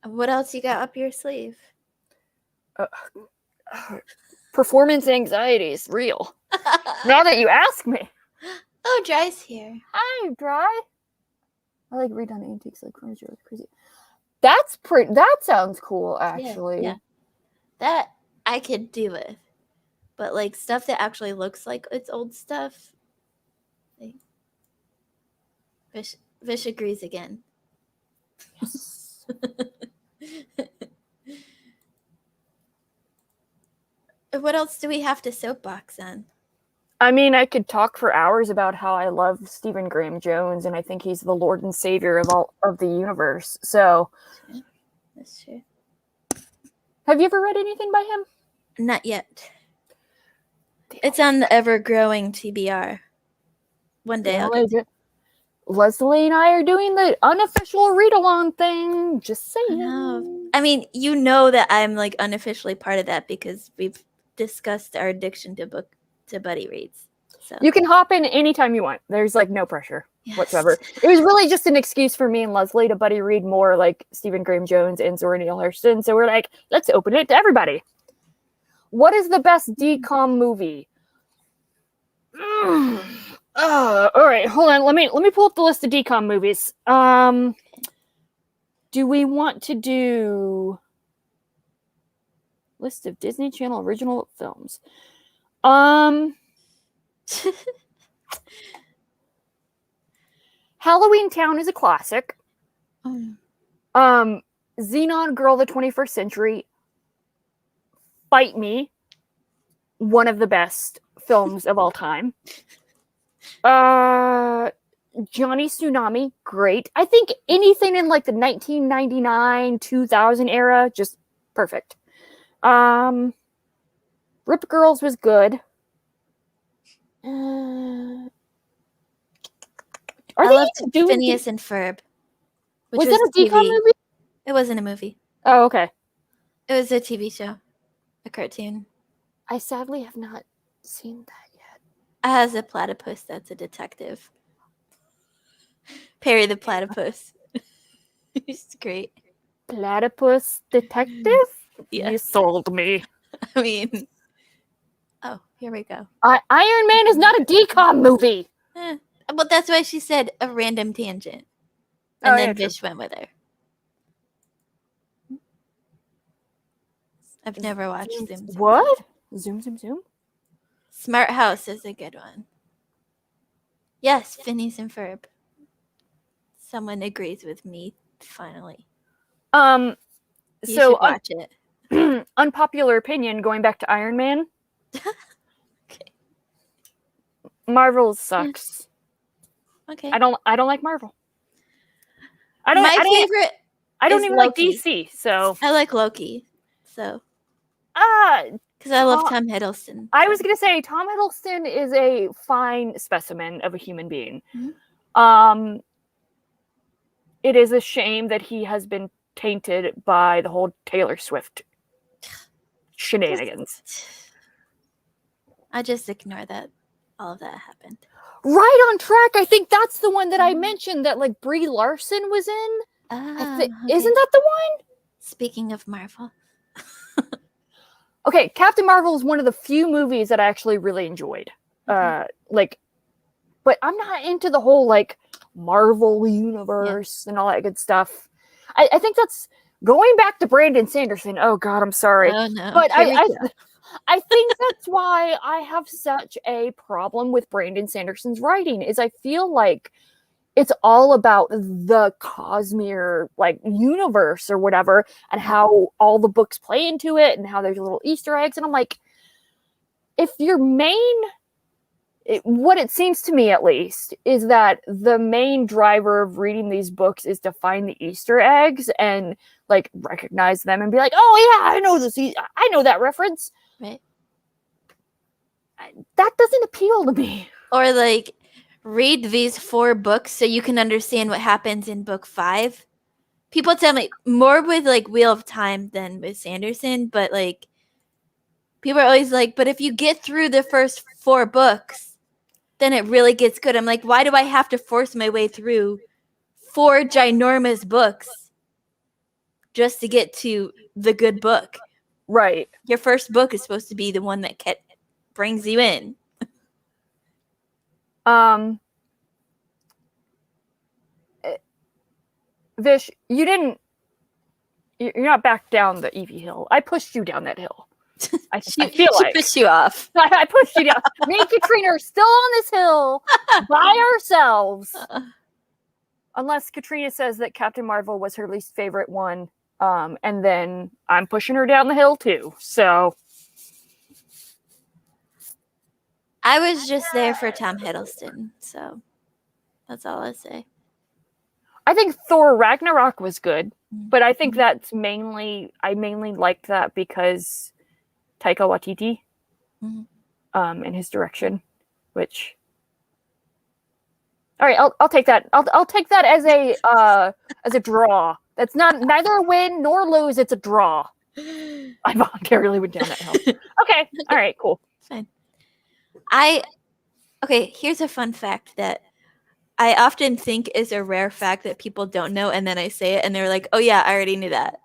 What else you got up your sleeve? Performance anxiety is real. Now that you ask me. Oh, Dry's here. Hi, Dry. I like redone antiques like furniture. It's crazy. That sounds cool, actually. Yeah. That I could do with. But like stuff that actually looks like it's old stuff. Like, Vish agrees again. Yes. What else do we have to soapbox on? I mean, I could talk for hours about how I love Stephen Graham Jones, and I think he's the Lord and Savior of all of the universe. So, That's true. Have you ever read anything by him? Not yet. It's on the ever-growing TBR. One day I'll get to. Leslie and I are doing the unofficial read-along thing. Just saying. I mean, you know that I'm like unofficially part of that because we've discussed our addiction to buddy reads. So you can hop in anytime you want. There's like no pressure whatsoever. It was really just an excuse for me and Leslie to buddy read more like Stephen Graham Jones and Zora Neale Hurston. So we're like, let's open it to everybody. What is the best DCOM movie? All right, hold on. Let me pull up the list of DCOM movies. Do we want to do list of Disney Channel original films? Halloween Town is a classic. Xenon Girl of the 21st Century, Fight Me, one of the best films of all time. Johnny Tsunami, great. I think anything in like the 1999, 2000 era, just perfect. Rip Girls was good. I Are they loved even doing Phineas and Ferb. Was that a DCOM TV. movie? It wasn't a movie. Oh, okay. It was a TV show, a cartoon. I sadly have not seen that yet. It has a platypus that's a detective. Perry the platypus. He's great. Platypus detective? Yeah. You sold me. I mean, oh, here we go. Iron Man is not a DCOM movie. But that's why she said a random tangent. And then Vish went with her. I've never watched Zoom. What? Zoom. Smart House is a good one. Yes, Phineas and Ferb. Someone agrees with me, finally. You should watch it. Unpopular opinion, going back to Iron Man. Okay. Marvel sucks. Okay. I don't like Marvel. My favorite. I don't is even Loki. like DC, so I like Loki. So. Because I love Tom Hiddleston. I was gonna say Tom Hiddleston is a fine specimen of a human being. Mm-hmm. It is a shame that he has been tainted by the whole Taylor Swift shenanigans. I just ignore that all of that happened. Right on track. I think that's the one that I mentioned that like Brie Larson was in. Okay. Isn't that the one? Speaking of Marvel. Okay, Captain Marvel is one of the few movies that I actually really enjoyed. But I'm not into the whole like Marvel universe and all that good stuff. I think that's going back to Brandon Sanderson. Oh God, I'm sorry. Oh no. But I think that's why I have such a problem with Brandon Sanderson's writing. Is I feel like it's all about the Cosmere like universe or whatever, and how all the books play into it, and how there's little Easter eggs. And I'm like, if your what it seems to me at least is that the main driver of reading these books is to find the Easter eggs and like recognize them and be like, oh yeah, I know this. I know that reference. Right. That doesn't appeal to me. Or like read these 4 books so you can understand what happens in book 5. People tell me more with like Wheel of Time than with Sanderson, but like people are always like, but if you get through the first 4 books, then it really gets good. I'm like, why do I have to force my way through 4 ginormous books just to get to the good book? Right. Your first book is supposed to be the one that brings you in. Vish, you're not back down the Evie hill. I pushed you down that hill. I feel like she pushed you off. I pushed you down. Me and Katrina are still on this hill by ourselves. Unless Katrina says that Captain Marvel was her least favorite one. And then I'm pushing her down the hill too. So I was just there for Tom Hiddleston, so that's all I say. I think Thor Ragnarok was good, but I think I mainly liked that because Taika Waititi, and his direction, which. All right, I'll take that. I'll take that as a draw. That's neither a win nor lose. It's a draw. I voluntarily went down that hill. Okay. All right. Cool. Fine. Okay. Here's a fun fact that I often think is a rare fact that people don't know, and then I say it, and they're like, "Oh yeah, I already knew that."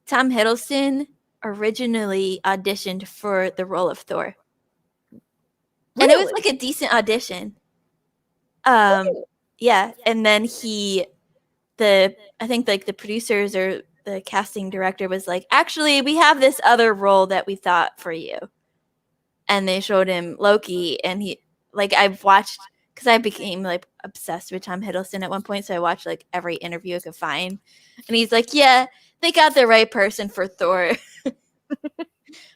Tom Hiddleston originally auditioned for the role of Thor. And it was Really? like a decent audition. Yeah, and then I think like the producers or the casting director was like, actually, we have this other role that we thought for you. And they showed him Loki, and I've watched, because I became like obsessed with Tom Hiddleston at one point, so I watched like every interview I could find. And he's like, yeah, they got the right person for Thor.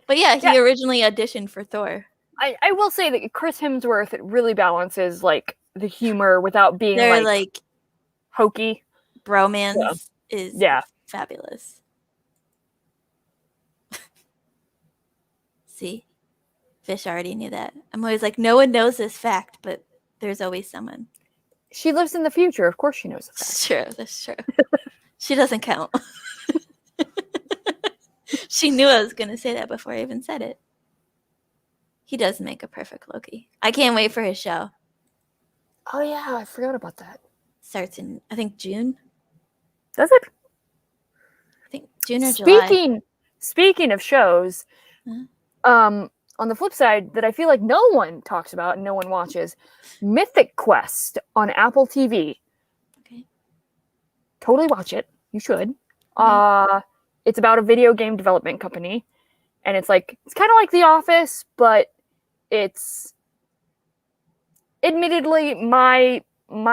But yeah, he originally auditioned for Thor. I will say that Chris Hemsworth really balances like the humor without being Their like hokey. bromance is fabulous. See? Fish already knew that. I'm always like, no one knows this fact, but there's always someone. She lives in the future. Of course she knows that. That's true. That's true. She doesn't count. She knew I was going to say that before I even said it. He does make a perfect Loki. I can't wait for his show. Oh, yeah. I forgot about that. Starts in, I think, June. Does it? I think June or July. Speaking of shows, on the flip side, that I feel like no one talks about and no one watches, Mythic Quest on Apple TV. Okay. Totally watch it. You should. It's about a video game development company, and it's kind of like The Office, but it's admittedly my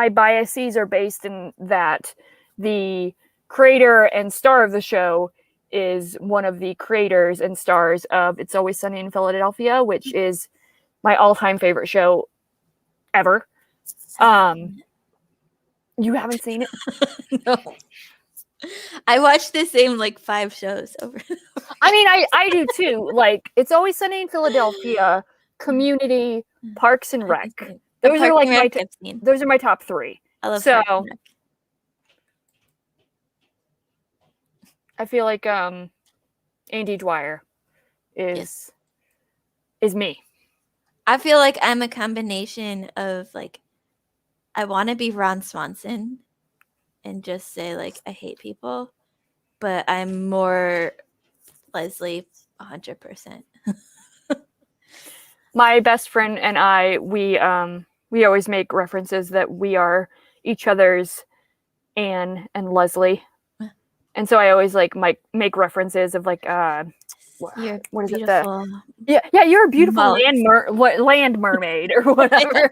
biases are based in that the creator and star of the show is one of the creators and stars of It's Always Sunny in Philadelphia, which is my all-time favorite show ever. You haven't seen it? No. I watched the same 5 shows over. I mean, I do too. It's Always Sunny in Philadelphia, Community, Parks and Rec. Those are my top 3. I love Parks and Rec. I feel like Andy Dwyer is me. I feel like I'm a combination of I want to be Ron Swanson and just say I hate people, but I'm more Leslie 100%. My best friend and I, we always make references that we are each other's Anne and Leslie. And so I always make references of what is beautiful. it? Yeah, you're a beautiful land mermaid or whatever.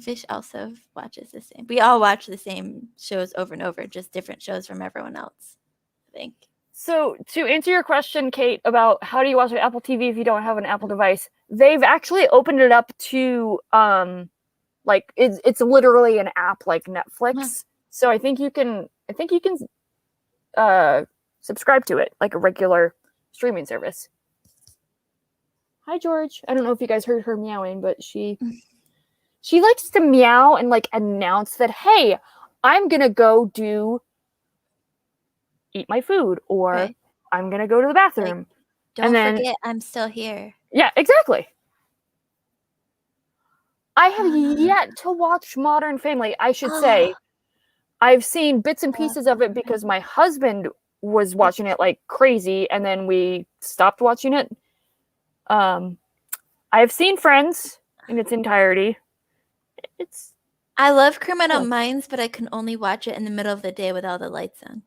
Fish also watches the same. We all watch the same shows over and over, just different shows from everyone else, I think. So to answer your question, Kate, about how do you watch Apple TV if you don't have an Apple device, they've actually opened it up to it's literally an app like Netflix. Huh. So I think you can subscribe to it like a regular streaming service. Hi, George. I don't know if you guys heard her meowing, but she likes to meow and announce that, hey, I'm gonna go eat my food, or I'm gonna go to the bathroom. Don't forget I'm still here. Yeah, exactly. I have yet to watch Modern Family. I should say I've seen bits and pieces of it because my husband was watching it like crazy, and then we stopped watching it. I've seen Friends in its entirety. I love Criminal Minds, but I can only watch it in the middle of the day with all the lights on.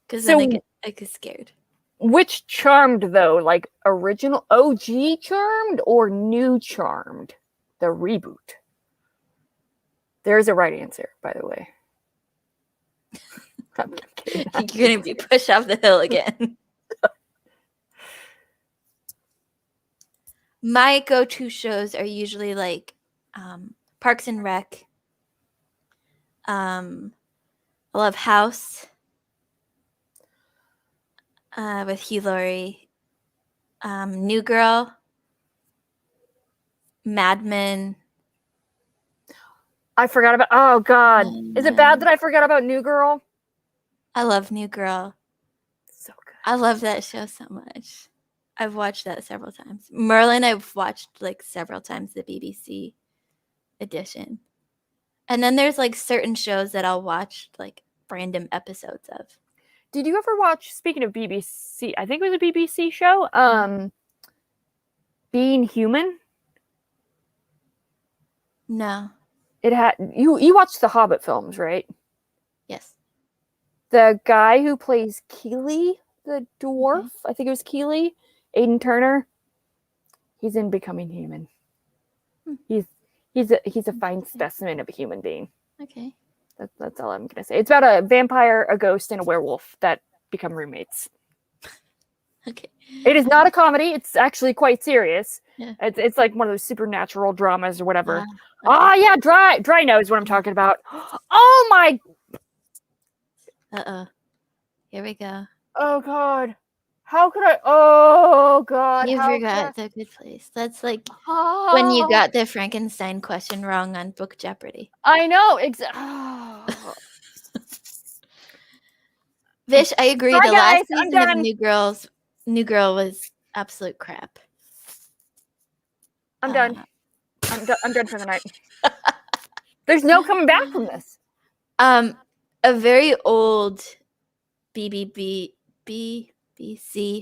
Because then I get scared. Which Charmed, though? Original OG Charmed or new Charmed? The reboot. There's a right answer, by the way. I'm kidding. You're going to be pushed off the hill again. My go-to shows are usually Parks and Rec. I love House with Hugh Laurie. New Girl. Mad Men. I forgot about. Oh God, is it bad that I forgot about New Girl? I love New Girl. So good. I love that show so much. I've watched that several times. Merlin, I've watched several times, the BBC edition. And then there's certain shows that I'll watch random episodes of. did you ever watch, speaking of BBC, I think it was a BBC show, Being Human? No. It had you watched the Hobbit films, right? Yes. The guy who plays Keeley, the dwarf, I think it was Keeley, Aiden Turner. He's in Becoming Human. He's a fine specimen of a human being. Okay. That's all I'm gonna say. It's about a vampire, a ghost, and a werewolf that become roommates. Okay. It is not a comedy. It's actually quite serious. Yeah. It's like one of those supernatural dramas or whatever. Okay. Yeah, Dry knows what I'm talking about. Oh my! Uh-oh. Here we go. Oh God! How could I? Oh God! You how forgot could the good place. That's like I... when you got the Frankenstein question wrong on Book Jeopardy. I know exactly. Vish, I agree. Bye, The last guys, I'm season of done. New Girl was absolute crap. I'm done. I'm done for the night. There's no coming back from this. A very old BBC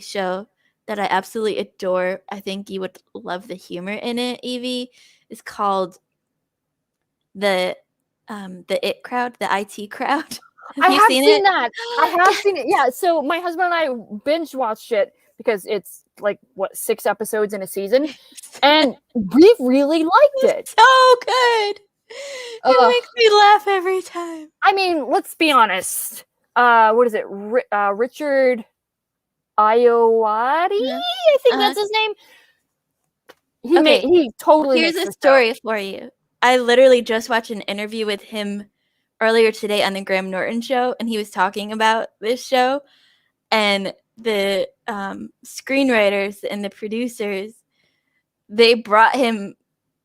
show that I absolutely adore. I think you would love the humor in it, Evie, is called the It Crowd, the IT Crowd. I have seen that. I have seen it. Yeah. So my husband and I binge watched it because it's like 6 episodes in a season, and we really liked it. So good. It makes me laugh every time. I mean, let's be honest. What is it? Richard Ayoade? I think that's his name. He totally. Here's a story for you. I literally just watched an interview with him earlier today on the Graham Norton show, and he was talking about this show, and the screenwriters and the producers, they brought him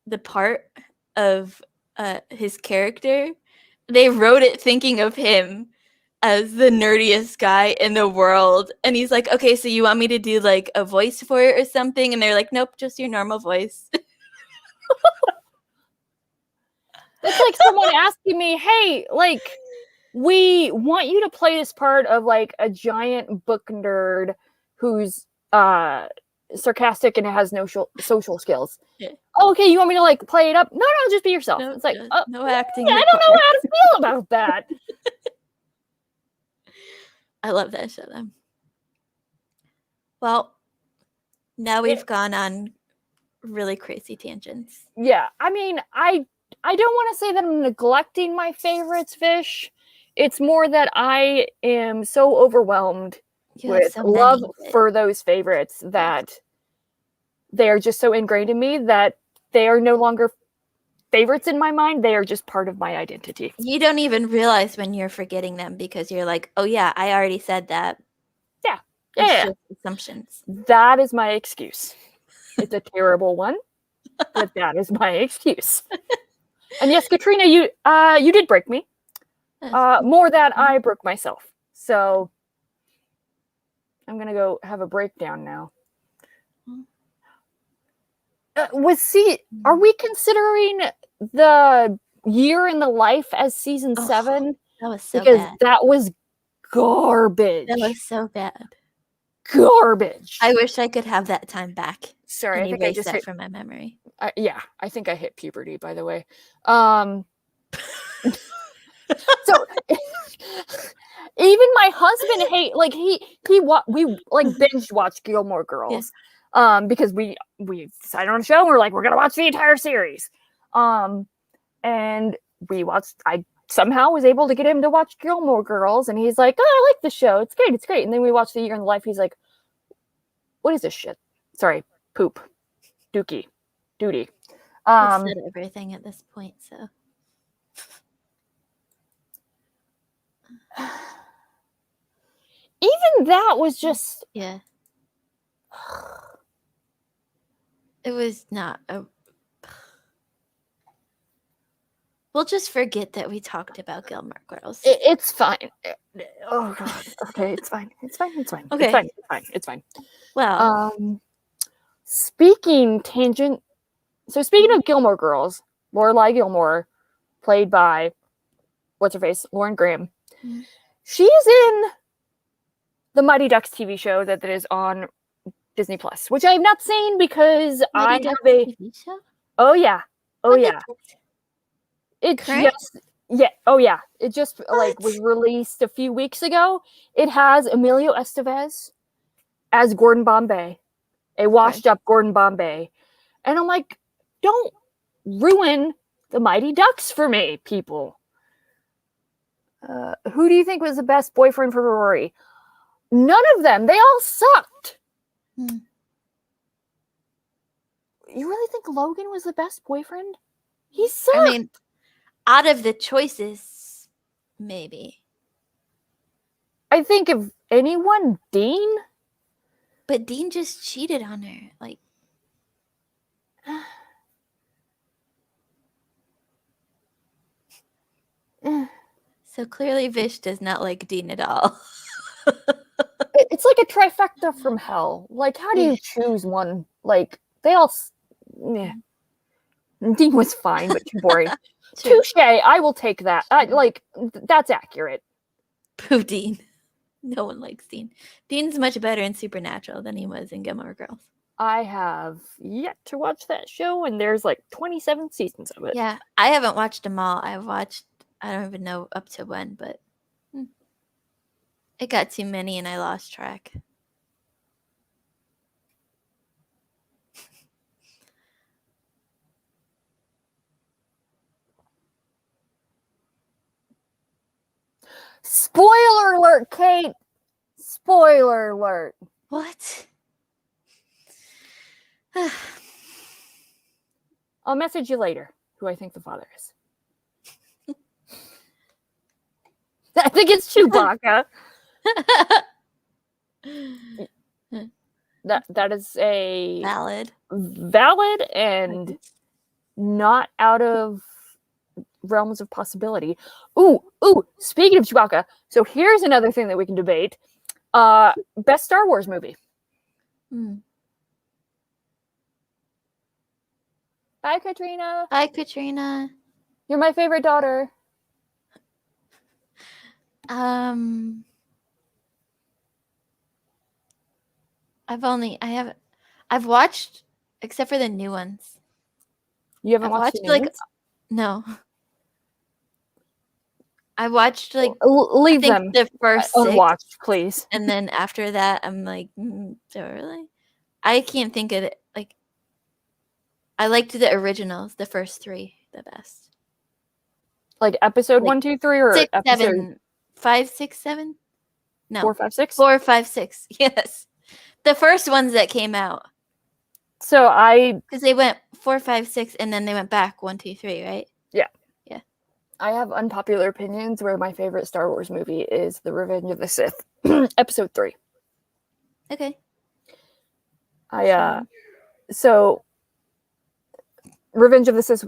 the part of his character. They wrote it thinking of him as the nerdiest guy in the world, and he's like, okay, so you want me to do like a voice for it or something? And they're like, nope, just your normal voice. It's like someone asking me, hey, like, we want you to play this part of like a giant book nerd who's sarcastic and has no social skills. Yeah. Oh, okay, you want me to like play it up? No, just be yourself. No, it's like no acting. I don't know how to feel about that. I love that show then. Well, now we've gone on really crazy tangents. Yeah, I mean, I don't want to say that I'm neglecting my favorites, Vish. It's more that I am so overwhelmed with love for those favorites that they are just so ingrained in me that they are no longer favorites in my mind. They are just part of my identity. You don't even realize when you're forgetting them because you're like, oh yeah, I already said that. Yeah. It's just assumptions. That is my excuse. It's a terrible one, but that is my excuse. And yes, Katrina, you did break me. More than I broke myself. So I'm gonna go have a breakdown now. Are we considering the year in the life as season 7? That was so because bad. That was garbage. That was so bad. Garbage. I wish I could have that time back. Sorry, and I think erase I just that hit from my memory. Yeah, I think I hit puberty, by the way. So even my husband we binge watched Gilmore Girls. Yeah. Because we decided on a show and we're like, we're gonna watch the entire series. And I somehow was able to get him to watch Gilmore Girls, and he's like, oh, I like the show, it's great. And then we watched The Year in the Life. He's like, what is this shit? Sorry, poop. Dookie. Duty. Said everything at this point, so even that was just it was not a. We'll just forget that we talked about Gilmore Girls. It's fine. Oh God. Okay, it's fine. It's fine. Okay, it's fine. Well, speaking of Gilmore Girls, Lorelai Gilmore, played by what's her face, Lauren Graham. Mm-hmm. She's in the Mighty Ducks TV show that is on Disney Plus, which I have not seen because I Mighty have Ducks a. TV show? Oh yeah, oh When did yeah. It Current? just oh yeah. It just like was What? released a few weeks ago. It has Emilio Estevez as Gordon Bombay, a washed up Gordon Bombay, and I'm like, don't ruin the Mighty Ducks for me, people. Who do you think was the best boyfriend for Rory? None of them. They all sucked. Hmm. You really think Logan was the best boyfriend? He sucked. I mean, out of the choices, maybe. I think if anyone, Dean. But Dean just cheated on her. Like, so clearly Vish does not like Dean at all. It's like a trifecta from hell. Like, how do you choose one? Like, they all. Yeah. Dean was fine, but too boring. Touche. I will take that. That's accurate. Pooh Dean. No one likes Dean. Dean's much better in Supernatural than he was in Gilmore Girls. I have yet to watch that show, and there's like 27 seasons of it. Yeah, I haven't watched them all. I've watched, I don't even know up to when, but it got too many and I lost track. Spoiler alert, Kate! Spoiler alert. What? I'll message you later who I think the father is. I think it's Chewbacca. That is a valid and not out of realms of possibility. Ooh, speaking of Chewbacca, so here's another thing that we can debate. Best Star Wars movie. Bye, Katrina. Hi, Katrina. You're my favorite daughter. I've watched, except for the new ones. You haven't watched the new ones? No. I watched leave them the first unwatched, please. And then after that, I'm like, really? I can't think of it. Like, I liked the originals, the first three, the best. Like episode 1, 2, 3, or 6, episode 7, 5, 6, 7? No. 4, 5, 6? 4, 5, 6. Yes. The first ones that came out. So because they went 4, 5, 6, and then they went back 1, 2, 3, right? Yeah. Yeah. I have unpopular opinions where my favorite Star Wars movie is The Revenge of the Sith, episode 3. Okay. So Revenge of the Sith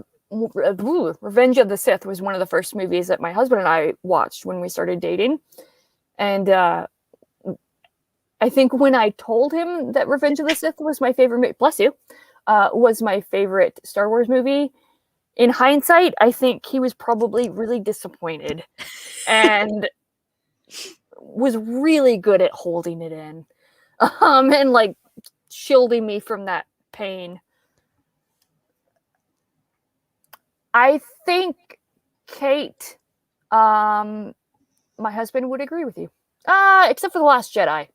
was one of the first movies that my husband and I watched when we started dating. And I think when I told him that Revenge of the Sith was my favorite, was my favorite Star Wars movie, in hindsight, I think he was probably really disappointed and was really good at holding it in and like shielding me from that pain. I think Kate, my husband, would agree with you. Except for The Last Jedi.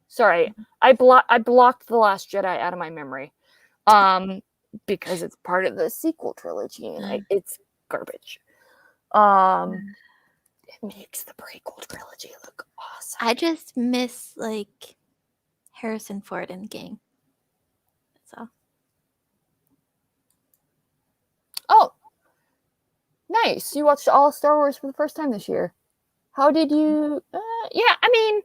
Sorry, I blocked The Last Jedi out of my memory. Because it's part of the sequel trilogy and it's garbage. It makes the prequel trilogy look awesome. I just miss like Harrison Ford and gang. That's all. Oh, nice! You watched all Star Wars for the first time this year. How did you? I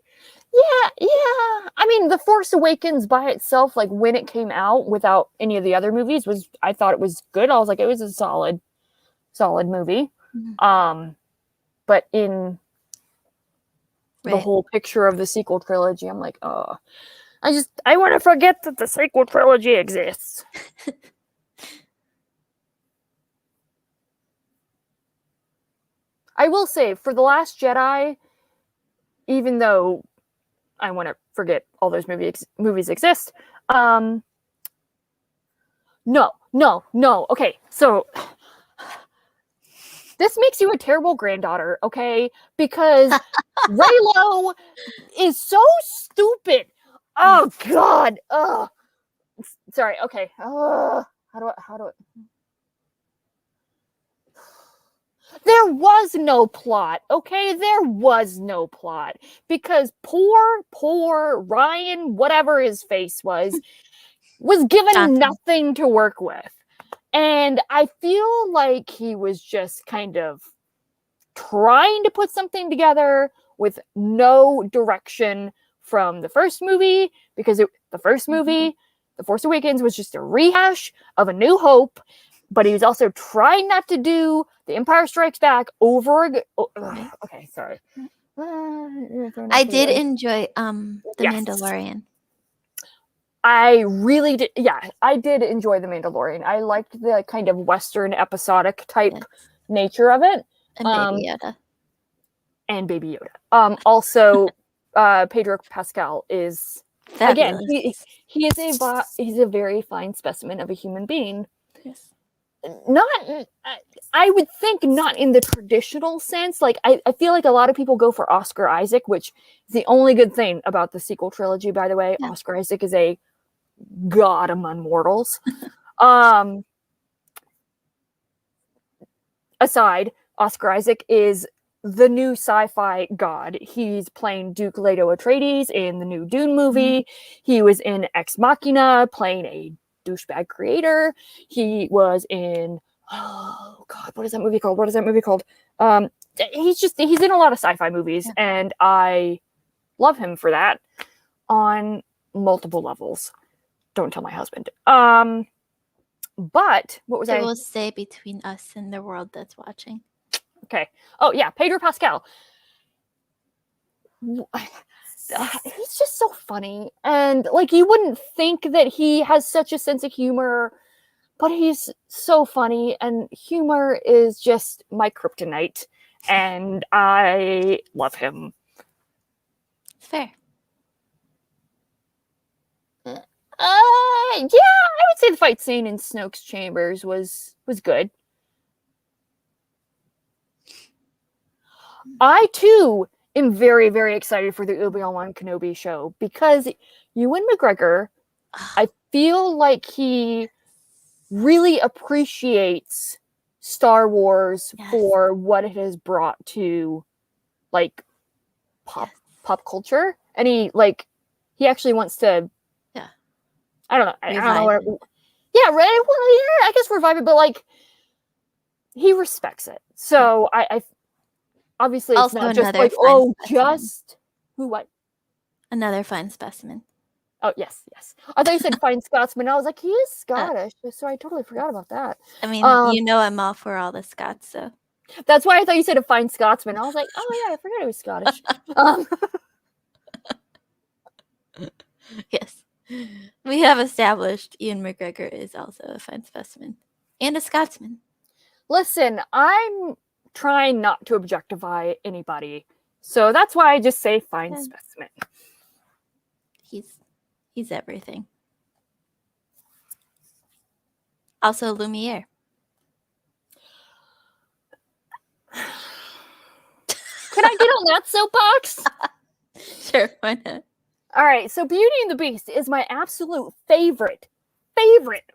mean, The Force Awakens by itself, like when it came out without any of the other movies, I thought it was good. I was like, it was a solid movie. Mm-hmm. But in the whole picture of the sequel trilogy, I'm like, oh, I want to forget that the sequel trilogy exists. I will say, for The Last Jedi, even though I want to forget all those movies exist. No. Okay, so this makes you a terrible granddaughter, okay? Because Raylo is so stupid. Oh God. Ugh. Sorry. Okay. How do I? There was no plot, okay? There was no plot because poor Ryan, whatever his face was given Johnson. nothing to work with. And I feel like he was just kind of trying to put something together with no direction from the first movie, because the first movie, The Force Awakens, was just a rehash of A New Hope, but he was also trying not to do The Empire Strikes Back over again. Okay, sorry. I did enjoy The Mandalorian. I really did. Yeah, I did enjoy The Mandalorian. I liked the kind of Western episodic type nature of it. And Baby Yoda. Also, Pedro Pascal is Fabulous. again. He's a very fine specimen of a human being. Yes. Not, I would think, not in the traditional sense. Like I feel like a lot of people go for Oscar Isaac, which is the only good thing about the sequel trilogy. By the way, Oscar Isaac is a god among mortals. Aside, Oscar Isaac is the new sci-fi god. He's playing Duke Leto Atreides in the new Dune movie. He was in Ex Machina playing a douchebag creator. He was in, oh God, what is that movie called? He's in a lot of sci-fi movies, and I love him for that on multiple levels. Don't tell my husband. But what was I will say between us and the world that's watching. Okay. Oh yeah, Pedro Pascal. He's just so funny, and like you wouldn't think that he has such a sense of humor, but he's so funny, and humor is just my kryptonite, and I love him. Fair. Yeah, I would say the fight scene in Snoke's chambers was good. I too am very, very excited for the Obi-Wan Kenobi show because Ewan McGregor, I feel like he really appreciates Star Wars for what it has brought to like pop culture, and he actually wants to. I don't know. I don't know what. I guess revive it, but like he respects it. So I obviously it's also not just like specimen. What? Another fine specimen. Oh yes. I thought you said fine Scotsman. I was like, he is Scottish, so I totally forgot about that. I mean, I'm all for all the Scots, so that's why I thought you said a fine Scotsman. I was like, oh yeah, I forgot he was Scottish. Yes. We have established Ewan McGregor is also a fine specimen and a Scotsman. Listen, I'm trying not to objectify anybody, so that's why I just say fine specimen. He's everything. Also Lumiere. Can I get on that soapbox? Sure, why not? All right, so Beauty and the Beast is my absolute favorite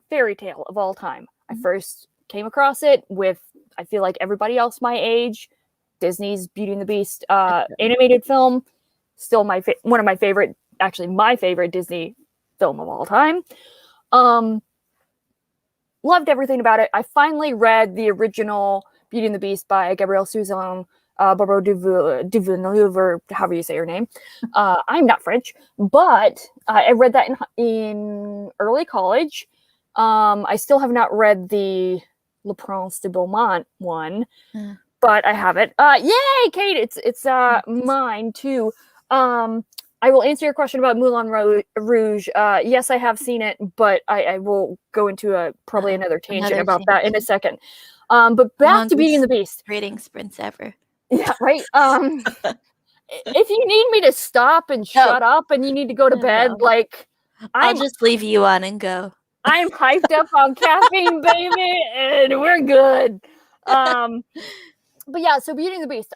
fairy tale of all time. I first came across it with, I feel like everybody else my age, Disney's Beauty and the Beast animated film. Still one of my favorite, actually my favorite Disney film of all time. Loved everything about it. I finally read the original Beauty and the Beast by Gabrielle Suzanne Barbara Duvilleneuve, or however you say her name. I'm not French, but I read that in early college. I still have not read the Le Prince de Beaumont one, but I have it. Yay, Kate! It's mine too. I will answer your question about Moulin Rouge. Yes, I have seen it, but I will go into probably another tangent about that in a second. But back to Beauty and the Beast. Rating sprints ever. Yeah, right. if you need me to stop and shut up and you need to go to bed, No. like I'll just leave you on and go. I'm hyped up on caffeine, baby, and we're good. But yeah, so Beauty and the Beast.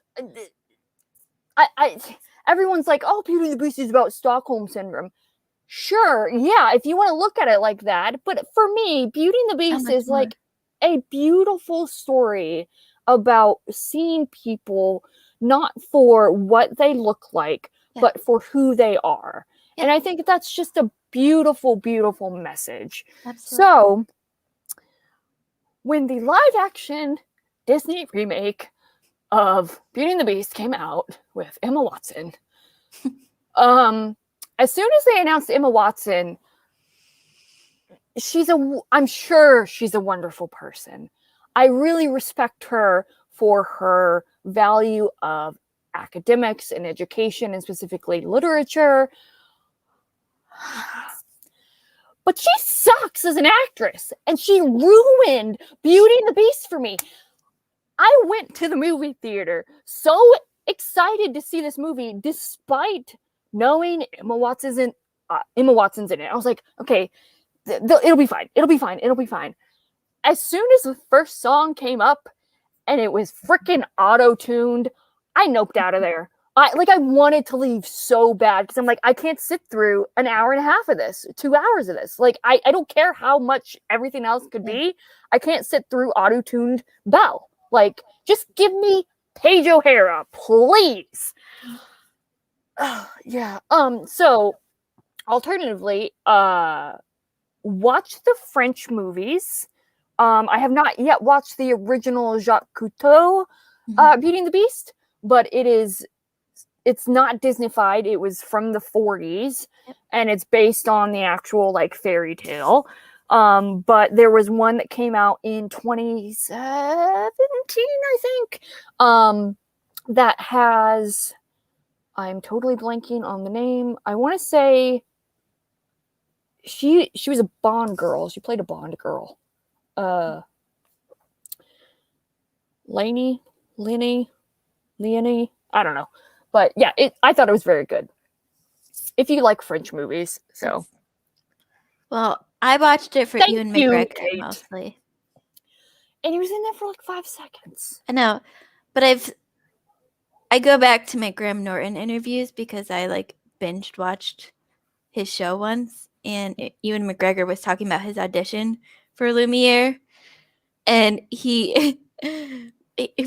I everyone's like, oh, Beauty and the Beast is about Stockholm syndrome. Sure, yeah, if you want to look at it like that. But for me, Beauty and the Beast is more? like a beautiful story about seeing people not for what they look like, but for who they are. Yeah. And I think that's just a beautiful, beautiful message. Absolutely. So when the live action Disney remake of Beauty and the Beast came out with Emma Watson, as soon as they announced Emma Watson, I'm sure she's a wonderful person. I really respect her for her value of academics and education, and specifically literature. But she sucks as an actress, and she ruined Beauty and the Beast for me. I went to the movie theater so excited to see this movie, despite knowing Emma Watson's in it. I was like, okay, it'll be fine. It'll be fine. It'll be fine. As soon as the first song came up and it was freaking auto-tuned, I noped out of there. I wanted to leave so bad because I'm like, I can't sit through an hour and a half of this, 2 hours of this. Like, I don't care how much everything else could be. I can't sit through auto-tuned Belle. Like, just give me Paige O'Hara, please. Yeah. So alternatively, watch the French movies. I have not yet watched the original Jacques Cousteau Beauty and the Beast, but it's not Disneyfied. It was from the 40s, and it's based on the actual like fairy tale. But there was one that came out in 2017, I think, that has, I'm totally blanking on the name. I want to say she was a Bond girl. She played a Bond girl. Leonie, I don't know. But yeah, I thought it was very good. If you like French movies, so. Well, I watched it for Thank Ewan you, McGregor Kate. mostly. And he was in there for like 5 seconds. I know, but I go back to my Graham Norton interviews because I like binged watched his show once, and Ewan McGregor was talking about his audition for Lumiere, and he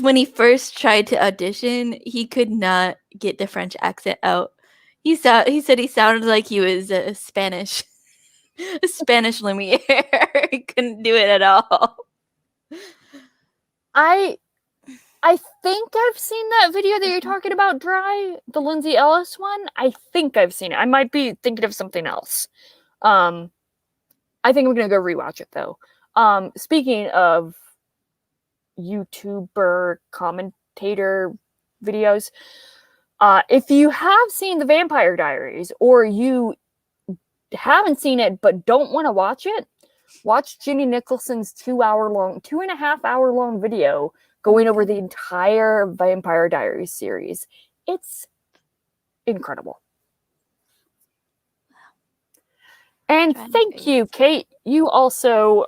when he first tried to audition, he could not get the French accent out. He said he sounded like he was a Spanish Lumiere. He couldn't do it at all. I think I've seen that video that you're talking about, Dry, the Lindsay Ellis one. I think I've seen it. I might be thinking of something else. I think I'm gonna go rewatch it though. Speaking of YouTuber commentator videos, if you have seen The Vampire Diaries, or you haven't seen it but don't want to watch it, watch Jenny Nicholson's 2.5 hour long video going over the entire Vampire Diaries series. It's incredible. And thank you, Kate. You also,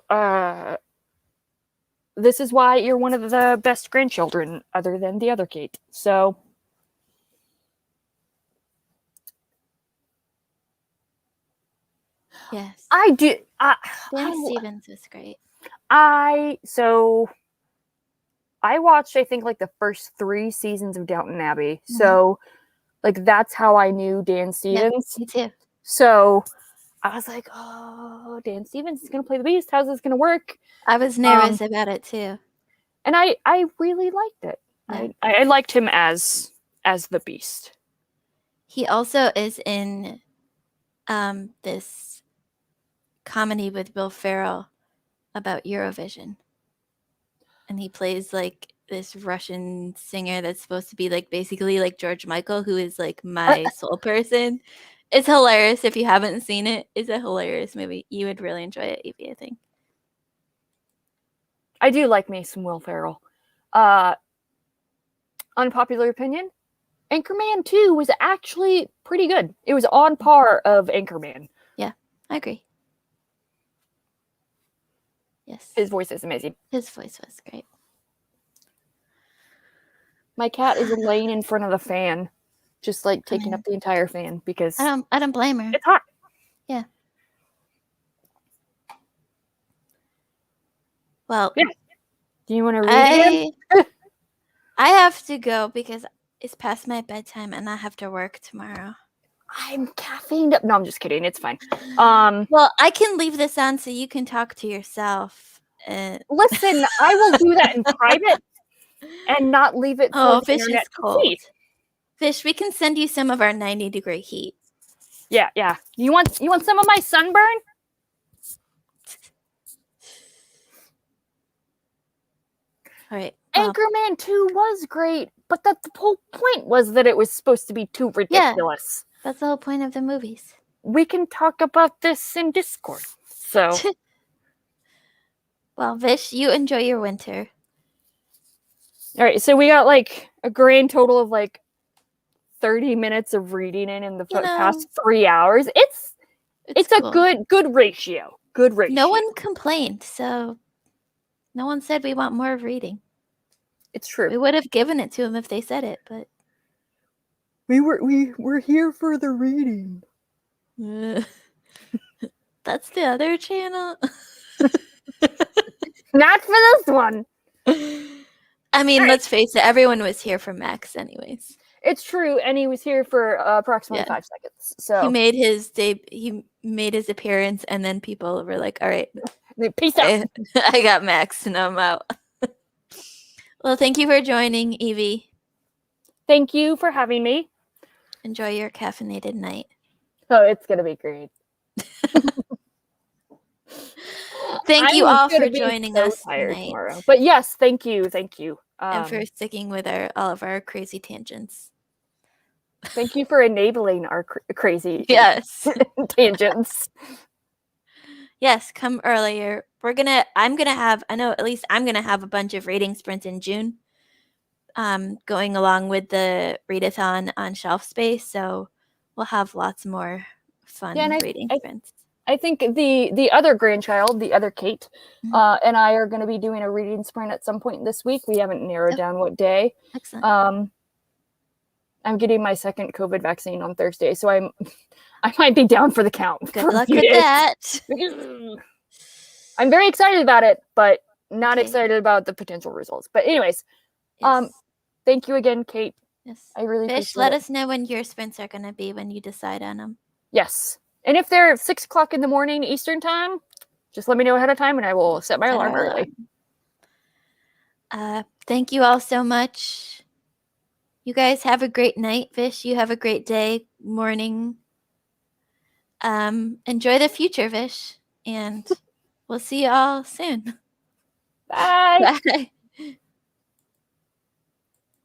this is why you're one of the best grandchildren other than the other Kate. So. Yes. I do. Dan Stevens is great. I watched, I think, like the first 3 seasons of Downton Abbey. Mm-hmm. So, like, that's how I knew Dan Stevens. Yeah, me too. So, I was like, oh, Dan Stevens is going to play the Beast. How's this going to work? I was nervous about it too. And I really liked it. Yeah. I liked him as the Beast. He also is in this comedy with Will Ferrell about Eurovision. And he plays like this Russian singer that's supposed to be like basically like George Michael, who is like my soul person. It's hilarious. If you haven't seen it, it's a hilarious movie. You would really enjoy it, Evie, I think. I do like me some Will Ferrell. Unpopular opinion, Anchorman 2 was actually pretty good. It was on par of Anchorman. I agree. Yes. His voice is amazing. His voice was great. My cat is laying in front of the fan, just like taking up the entire fan because I don't blame her. it's hot. Yeah. Well, Yeah. Do you want to read it? I have to go because it's past my bedtime and I have to work tomorrow. I'm caffeined up. No, I'm just kidding. It's fine. Well, I can leave this on so you can talk to yourself. Listen, I will do that in private and not leave it for the Fish internet is to cold. see. Fish, we can send you some of our 90-degree heat. Yeah. You want some of my sunburn? All right. Anchorman 2 was great, but the whole point was that it was supposed to be too ridiculous. That's the whole point of the movies. We can talk about this in Discord. So, Well, Vish, you enjoy your winter. all right. So we got like a grand total of like 30 minutes of reading in the past 3 hours. It's cool. a good ratio. Good ratio. No one complained, so no one said we want more reading. It's true. We would have given it to them if they said it, but we were here for the reading. That's the other channel. Not for this one. I mean, let's face it, everyone was here for Max anyways. It's true, and he was here for approximately 5 seconds. So he made his appearance, and then people were like, all right, peace out. I got Max and I'm out. Well, thank you for joining, Evie. Thank you for having me. Enjoy your caffeinated night. Oh, it's gonna be great. Thank you all for joining us tonight. Tomorrow. But yes, thank you. And for sticking with all of our crazy tangents. Thank you for enabling our crazy tangents. Yes, come earlier. I'm gonna have a bunch of reading sprints in June. Going along with the readathon on Shelf Space, so we'll have lots more fun reading sprints. I think the other grandchild, the other Kate, and I are going to be doing a reading sprint at some point this week. We haven't narrowed down what day. Excellent. I'm getting my second COVID vaccine on Thursday, so I might be down for the count. Good luck with that. I'm very excited about it, but not excited about the potential results. But anyways, thank you again, Kate. Yes. I really appreciate Fish, let us know when your sprints are going to be when you decide on them. Yes. And if they're 6 o'clock in the morning Eastern time, just let me know ahead of time and I will set my alarm early. Thank you all so much. You guys have a great night. Vish, you have a great day, morning. Enjoy the future, Vish. And we'll see you all soon. Bye. Bye.